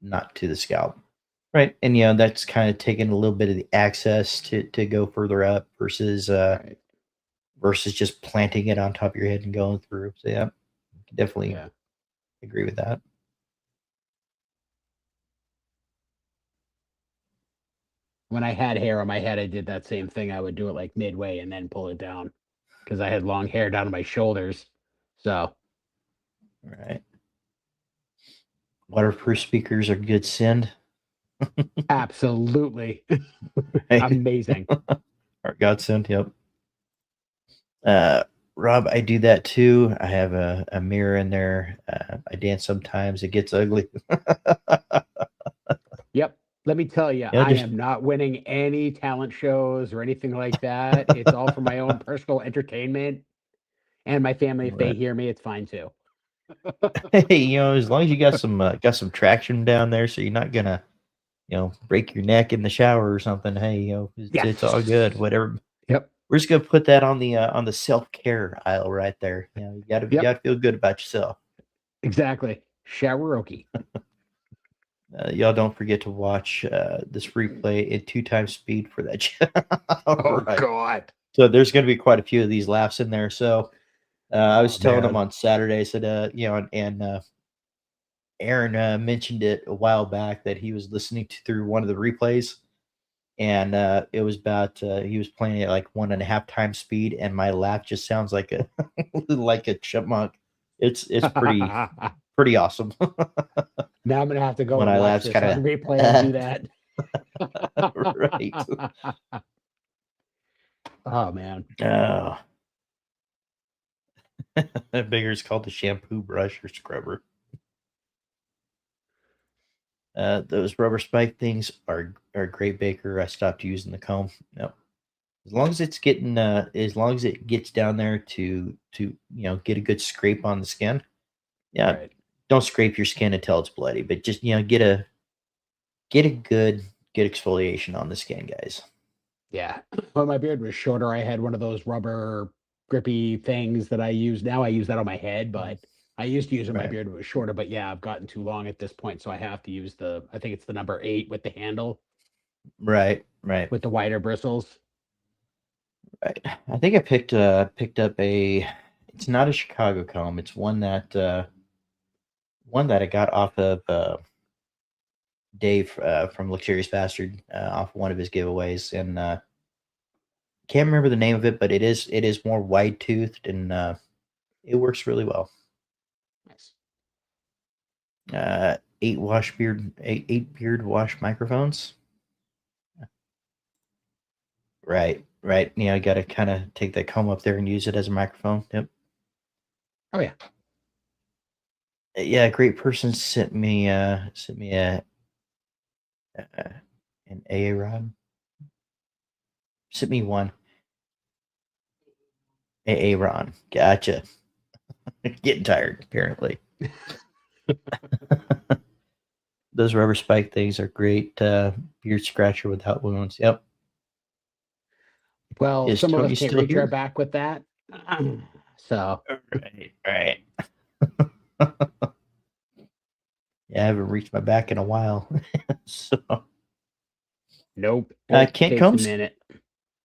not to the scalp. Right, and that's kind of taking a little bit of the access to go further up versus Right. versus just planting it on top of your head and going through. So yeah, definitely Yeah. agree with that. When I had hair on my head, I did that same thing. I would do it like midway and then pull it down because I had long hair down to my shoulders. So Right. Waterproof speakers are good send. absolutely Right. amazing. Or godsend, yep. Rob, I do that too. I have a mirror in there. I dance sometimes. It gets ugly. Yep. Let me tell you, Yeah, I just am not winning any talent shows or anything like that. It's all for my own personal entertainment and my family. If they right. hear me, it's fine too. Hey, as long as you got some traction down there, so you're not gonna break your neck in the shower or something. Hey, it's all good. Yes. Whatever. Yep. We're just gonna put that on the self care aisle right there. You Yep. gotta feel good about yourself. Exactly. Showeroki. Y'all don't forget to watch this replay at 2 times speed for that. All Oh right. God. So there's going to be quite a few of these laughs in there. So I was Oh, telling him man. on Saturday, I said, and Aaron mentioned it a while back that he was listening through one of the replays, and it was about he was playing at like 1.5 times speed, and my laugh just sounds like a like a chipmunk. It's pretty awesome. Now I'm gonna have to go When and I watch laugh, this on kind replay and do of right. that. Oh man. Oh, that bigger is called the shampoo brush or scrubber. Those rubber spike things are great, Baker. I stopped using the comb. No, as long as it's getting as long as it gets down there to get a good scrape on the skin. Yeah, Right. don't scrape your skin until it's bloody, but just get a good exfoliation on the skin, guys. Yeah. When my beard was shorter, I had one of those rubber grippy things that I use now. I use that on my head, Mm, but I used to use it when my right, beard was shorter. But yeah, I've gotten too long at this point, so I have to use I think it's the number 8 with the handle right. with the wider bristles. Right. I think I picked up a. It's not a Chicago comb. It's one that I got off of Dave from Luxurious Bastard off one of his giveaways, and can't remember the name of it, but it is more wide toothed and it works really well. Nice. 8 beard wash microphones. Right. You got to kind of take that comb up there and use it as a microphone. Yep. Oh yeah. Yeah, a great person sent me an AA rod. Sent me one AA Ron. Gotcha. Getting tired apparently. Those rubber spike things are great. Beard scratcher without wounds. Yep. Well, Is some of us Tony can't still reach our here? back with that. So Right. Yeah, I haven't reached my back in a while. So nope, Kent takes a Combs. minute.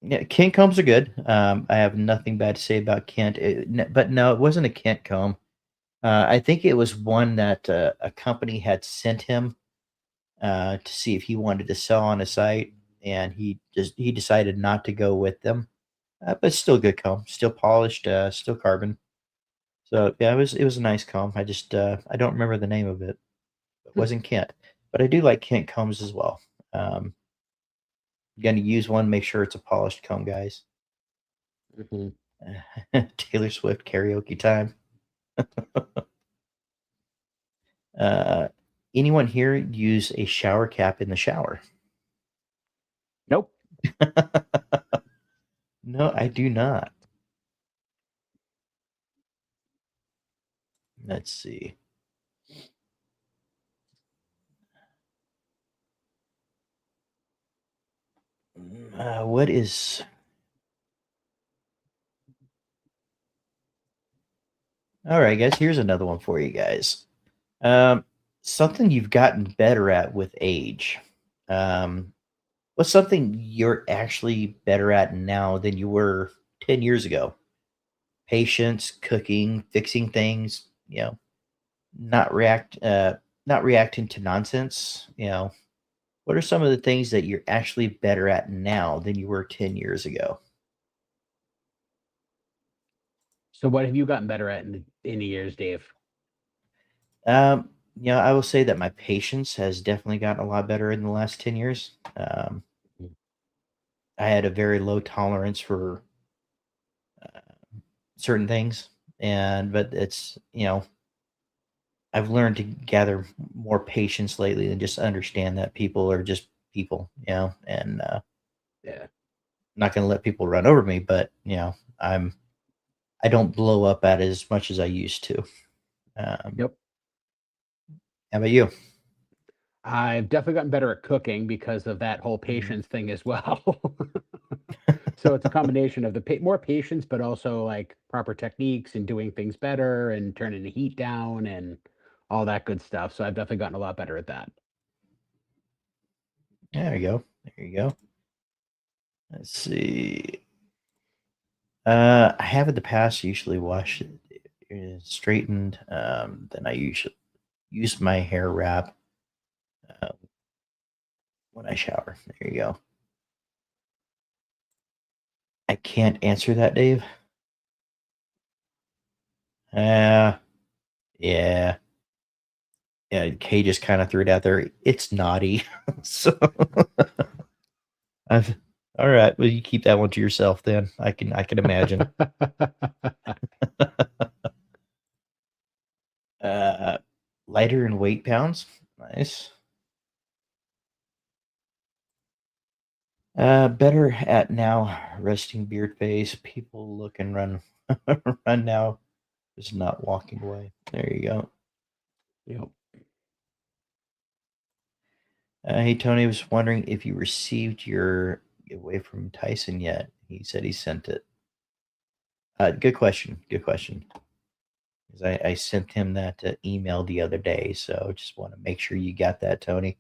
Yeah, Kent Combs are good. I have nothing bad to say about Kent. But no, it wasn't a Kent comb. I think it was one that a company had sent him to see if he wanted to sell on a site, and he decided not to go with them. But still good comb, still polished, still carbon. So yeah, it was a nice comb. I just I don't remember the name of it. It wasn't Kent, but I do like Kent combs as well. Um, Gonna use one, make sure it's a polished comb, guys. Mhm. Taylor Swift karaoke time. Uh, Anyone here use a shower cap in the shower? Nope. No, I do not. Let's see. What is? All right, guys. Here's another one for you guys. Um, Something you've gotten better at with age. Um, what's something you're actually better at now than you were 10 years ago? Patience, cooking, fixing things. Not not reacting to nonsense. What are some of the things that you're actually better at now than you were 10 years ago? So what have you gotten better at in the years, Dave? I will say that my patience has definitely gotten a lot better in the last 10 years. Mm. I had a very low tolerance for uh, certain things, but I've learned to gather more patience lately and just understand that people are just people, and Yeah. not going to let people run over me, but I don't blow up at it as much as I used to. Um, Yep. how about you? I've definitely gotten better at cooking because of that whole Mhm. patience thing as well. So it's a combination of the more patience, but also like proper techniques and doing things better and turning the heat down and all that good stuff. So I've definitely gotten a lot better at that. There you go. There you go. Let's see. I have in the past usually washed it, straightened. Then I usually use my hair wrap uh, when I shower. There you go. I can't answer that, Dave. Uh, yeah. Yeah, Kay just kind of threw it out there. It's naughty. So I've all right. Well, you keep that one to yourself then. I can imagine. Uh, Lighter in weight pounds. Nice. Better at now. Resting beard face. People look and run, run now. Just not walking away. There you go. Yep. Hey Tony, I was wondering if you received your giveaway from Tyson yet. He said he sent it. Good question. Good question. 'Cause I sent him that email the other day, so just want to make sure you got that, Tony.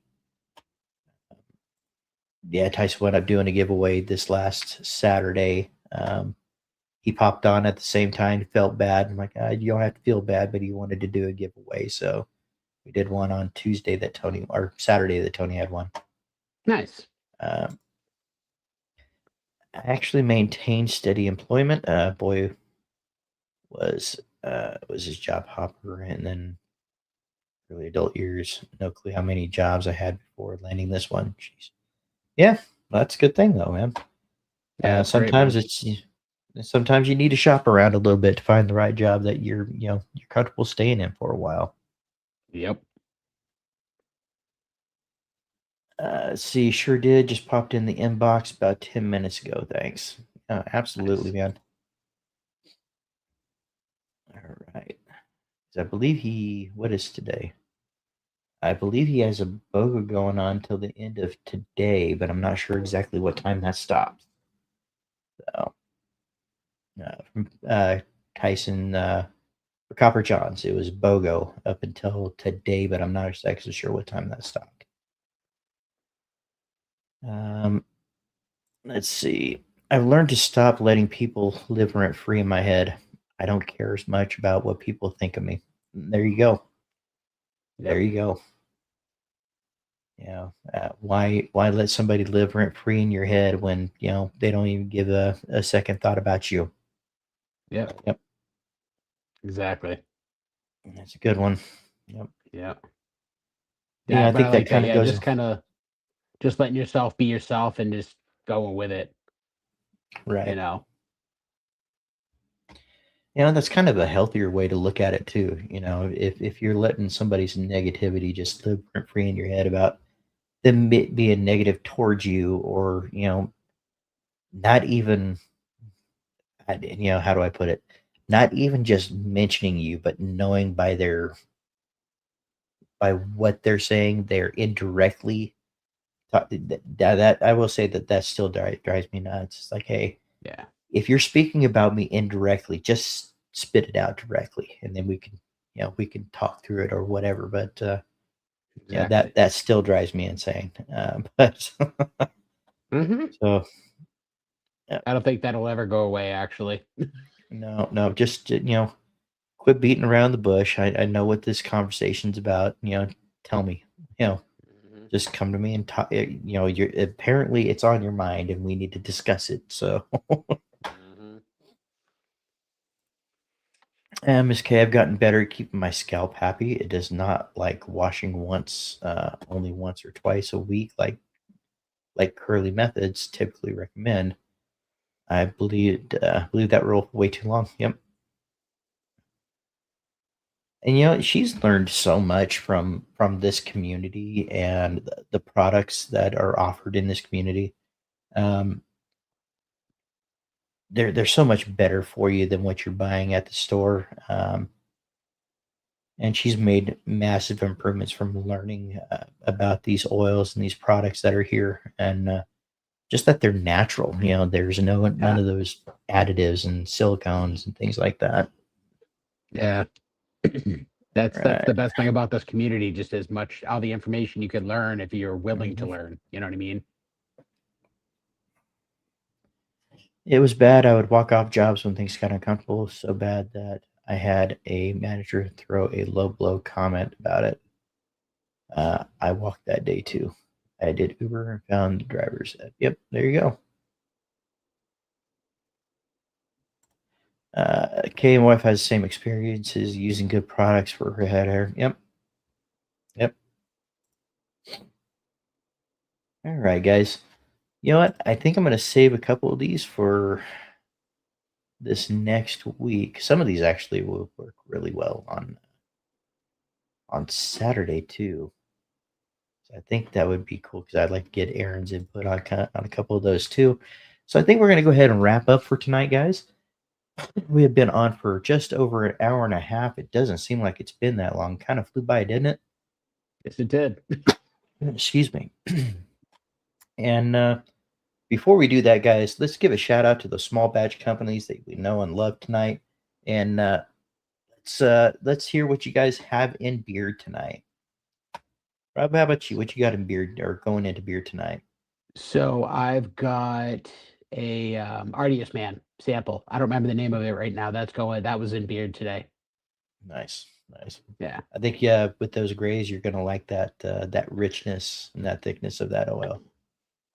Yeah, Tyson wound up doing a giveaway this last Saturday. He popped on at the same time, felt bad. I'm like, you don't have to feel bad, but he wanted to do a giveaway. So we did one on Tuesday that Tony, or Saturday that Tony had one. Nice. Um, I actually maintained steady employment. Boy was his job hopper, and then early adult years, no clue how many jobs I had before landing this one. Jeez. Yeah, that's a good thing though, man. Yeah, that's great, Sometimes man. sometimes you need to shop around a little bit to find the right job that you're comfortable staying in for a while. Yep. See, sure did. Just popped in the inbox about 10 minutes ago. Thanks. Absolutely, Nice. man. All right. I believe what is today? I believe he has a BOGO going on till the end of today, but I'm not sure exactly what time that stops. So, from Tyson for Copper Johns. It was BOGO up until today, but I'm not exactly sure what time that stopped. Let's see. I've learned to stop letting people live rent free in my head. I don't care as much about what people think of me. There you go. There you go. Why let somebody live rent free in your head when they don't even give a second thought about you? Yep. Exactly. That's a good one. Yep. Yeah. Yeah, I but think that like kind of Yeah, goes. just letting yourself be yourself and just going with it. Right. You know. That's kind of a healthier way to look at it too. If you're letting somebody's negativity just live rent free in your head about them being negative towards you, or not even, how do I put it? Not even just mentioning you, but knowing by what they're saying, they're indirectly. That I will say that still drives me nuts. It's like, hey, Yeah. if you're speaking about me indirectly, just spit it out directly, and then we can talk through it or whatever. But Exactly. that still drives me insane. But so yeah, I don't think that'll ever go away, actually. no, just quit beating around the bush. I know what this conversation's about. Tell me. Just come to me and talk. You're apparently it's on your mind, and we need to discuss it. So. Miss K, I've gotten better at keeping my scalp happy. It does not like washing only once or twice a week, like curly methods typically recommend. I believe that rule for way too long. Yep. And she's learned so much from this community and the products that are offered in this community. Um, they're so much better for you than what you're buying at the store. And she's made massive improvements from learning about these oils and these products that are here, and just that they're natural. There's none of those additives and silicones and things like that. Yeah. That's Right. the best thing about this community, just as much all the information you could learn if you're willing to Mhm. learn. You know what I mean? It was bad. I would walk off jobs when things got uncomfortable, so bad that I had a manager throw a low blow comment about it. I walked that day too. I did Uber and found the drivers. Yep, there you go. Kay and wife has the same experiences using good products for her head hair. Yep. Yep. All right, guys. You know what? I think I'm going to save a couple of these for this next week. Some of these actually will work really well on Saturday too. So I think that would be cool because I'd like to get Aaron's input on a couple of those too. So I think we're going to go ahead and wrap up for tonight, guys. We have been on for just over an hour and a half. It doesn't seem like it's been that long. Kind of flew by, didn't it? Yes, it did. Excuse me. And before we do that, guys, let's give a shout out to the small batch companies that we know and love tonight. And let's hear what you guys have in beer tonight. Rob, how about you? What you got in beer or going into beer tonight? So I've got a Artius Man sample. I don't remember the name of it right now. That was in Beard today. Nice, nice. Yeah. I think with those grays, you're gonna like that richness and that thickness of that oil.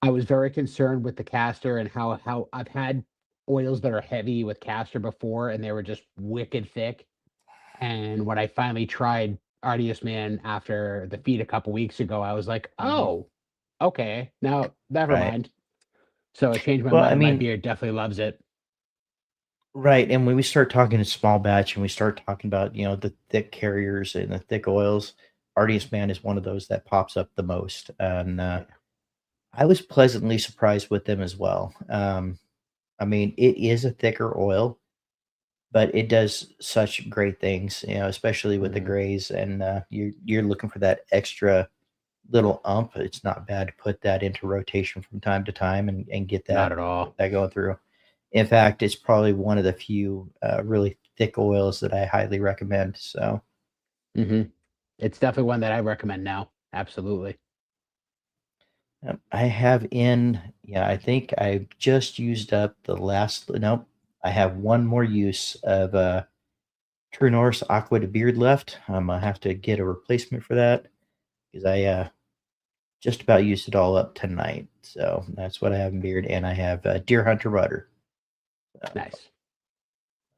I was very concerned with the castor and how I've had oils that are heavy with castor before and they were just wicked thick. And when I finally tried Artius Man after the feed a couple weeks ago, I was like, oh, okay, now never Right. mind. So it changed my Well, I mind. My mean, beard definitely loves it. right. And when we start talking in small batch and we start talking about, the thick carriers and the thick oils, Artius Man is one of those that pops up the most. And I was pleasantly surprised with them as well. I mean, it is a thicker oil, but it does such great things, especially with the Mhm. grays. And you're looking for that extra little ump. It's not bad to put that into rotation from time to time and get Not that at all. going through. In fact, it's probably one of the few really thick oils that I highly recommend. So It's definitely one that I recommend now. Absolutely. I have I think I just used up the last. Nope, I have one more use of True North Aqua de Beard left. I'm gonna have to get a replacement for that because I just about used it all up tonight. So that's what I have in beard, and I have Deer Hunter butter. So, Nice.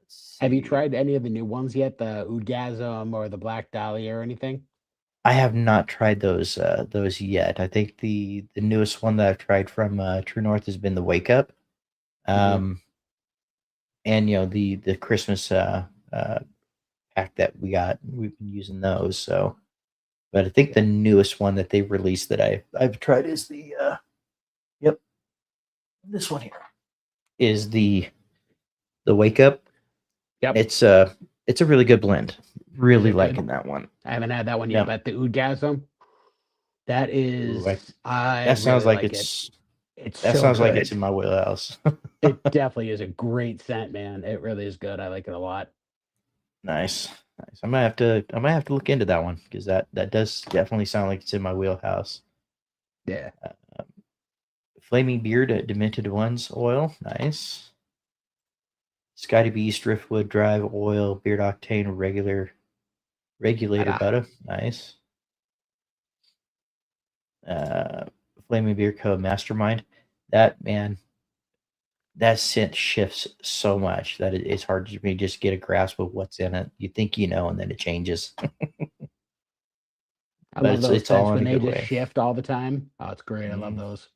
let's Have you see. tried any of the new ones yet? The Oudgasm or the Black Dahlia or anything? I have not tried those yet. I think the newest one that I've tried from True North has been the Wake Up, Mhm. um, and the Christmas pack that we got. We've been using those. So, but I think Yeah. the newest one that they released that I've tried is the yep, this one here is the Wake Up. Yep. It's a really good blend. Is Really it good? liking that one. I haven't had that one yet, Yep. but the Oudgasm, that Ooh, I that sounds really like like it. It's that so sounds like it's good. in my wheelhouse. It definitely is a great scent, man. It really is good. I like it a lot. Nice, nice. I might have to look into that one because that does definitely sound like it's in my wheelhouse. Yeah. Um, Flaming Beard Demented Ones oil, nice. Scotty Beast Driftwood Drive oil, Beard Octane regulator Ta-da. butter, nice. Uh, Flaming Beard Co. Mastermind, that man, that scent shifts so much that it's hard for me to just get a grasp of what's in it. You think you know, and then it changes, I but love those it's all scents in when a they good just way. shift all the time. Oh, it's great. I love Mm. those.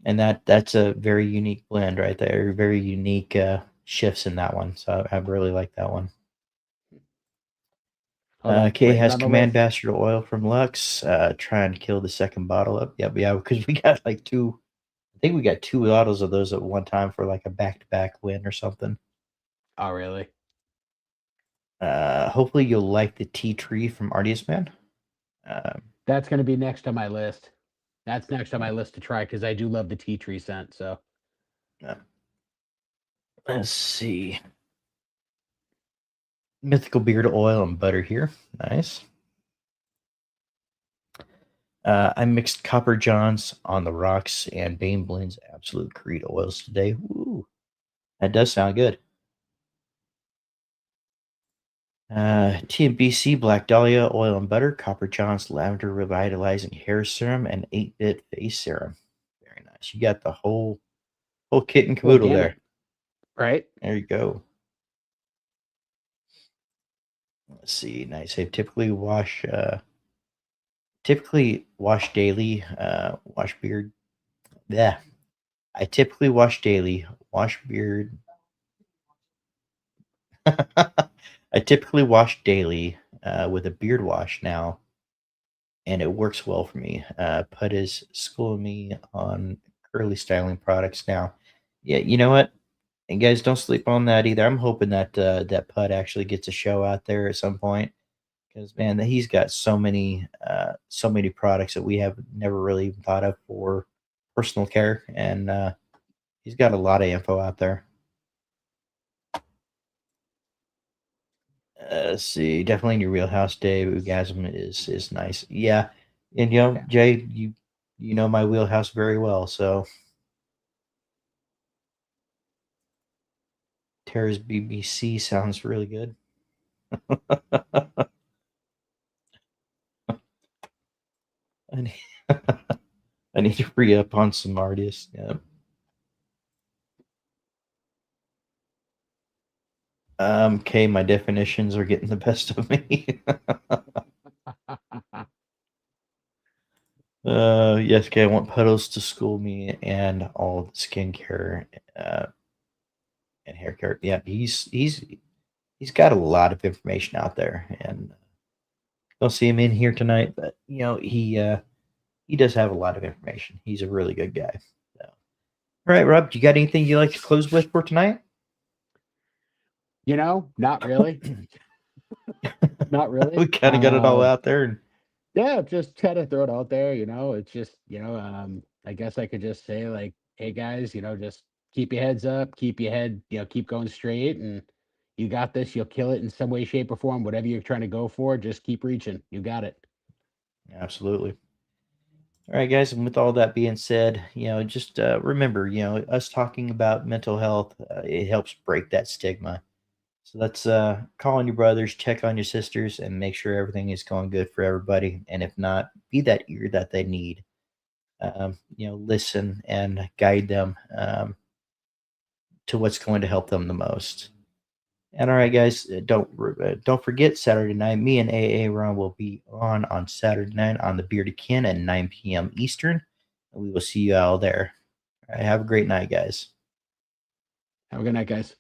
And that's a very unique blend right there. Very unique shifts in that one. So I really like that one. Hold on. K Putting it has on the Command list. Bastard oil from Lux. Trying to kill the second bottle up. Yep, yeah, because we got like two. I think we got two bottles of those at one time for like a back-to-back win or something. Oh, really? Hopefully you'll like the tea tree from Artius Man. Um, That's going to be next on my list. That's next on my list to try because I do love the tea tree scent. So, uh, let's see. Mythical Beard oil and butter here. Nice. I mixed Copper Johns on the rocks and Bane Blends Absolute Creed oils today. Woo, that does sound good. TMBC Black Dahlia oil and butter, Copper Johns lavender revitalizing hair serum, and 8-bit face serum. Very nice. You got the whole kit and full caboodle there. gamut, right? There you go. Let's see. Nice. I typically wash daily. Wash beard. Yeah. I typically wash daily. Wash beard. I typically wash daily with a beard wash now, and it works well for me. Put is schooling me on curly styling products now. Yeah, you know what? And guys, don't sleep on that either. I'm hoping that that Pud actually gets a show out there at some point because man, he's got so many products that we have never really even thought of for personal care, and he's got a lot of info out there. Let's see, definitely in your wheelhouse, Dave. Orgasm is nice. Yeah, and Yeah. Jay, you know my wheelhouse very well. So Tara's BBC sounds really good. I need, I need to re up on some artists. Yeah. Okay, my definitions are getting the best of me. Yes, okay, I want Puddles to school me and all the skincare uh, and hair care. Yeah, he's got a lot of information out there, and don't see him in here tonight, but he does have a lot of information. He's a really good guy. So. All right, Rob, you got anything you like to close with for tonight? Not really. Not really. We kind of got it all out there. And, Yeah, just kind of throw it out there. It's just, I guess I could just say like, hey guys, just keep your heads up, keep your head, keep going straight, and You got this. You'll kill it in some way, shape, or form. Whatever you're trying to go for, just keep reaching. You got it. Absolutely. All right, guys. And with all that being said, just remember, us talking about mental health, it helps break that stigma. So let's call on your brothers, check on your sisters, and make sure everything is going good for everybody. And if not, be that ear that they need. Listen and guide them to what's going to help them the most. And all right, guys, don't forget Saturday night. Me and AA Ron will be on Saturday night on the Bearded Kin at 9 p.m. Eastern. And we will see you all there. All right, have a great night, guys. Have a good night, guys.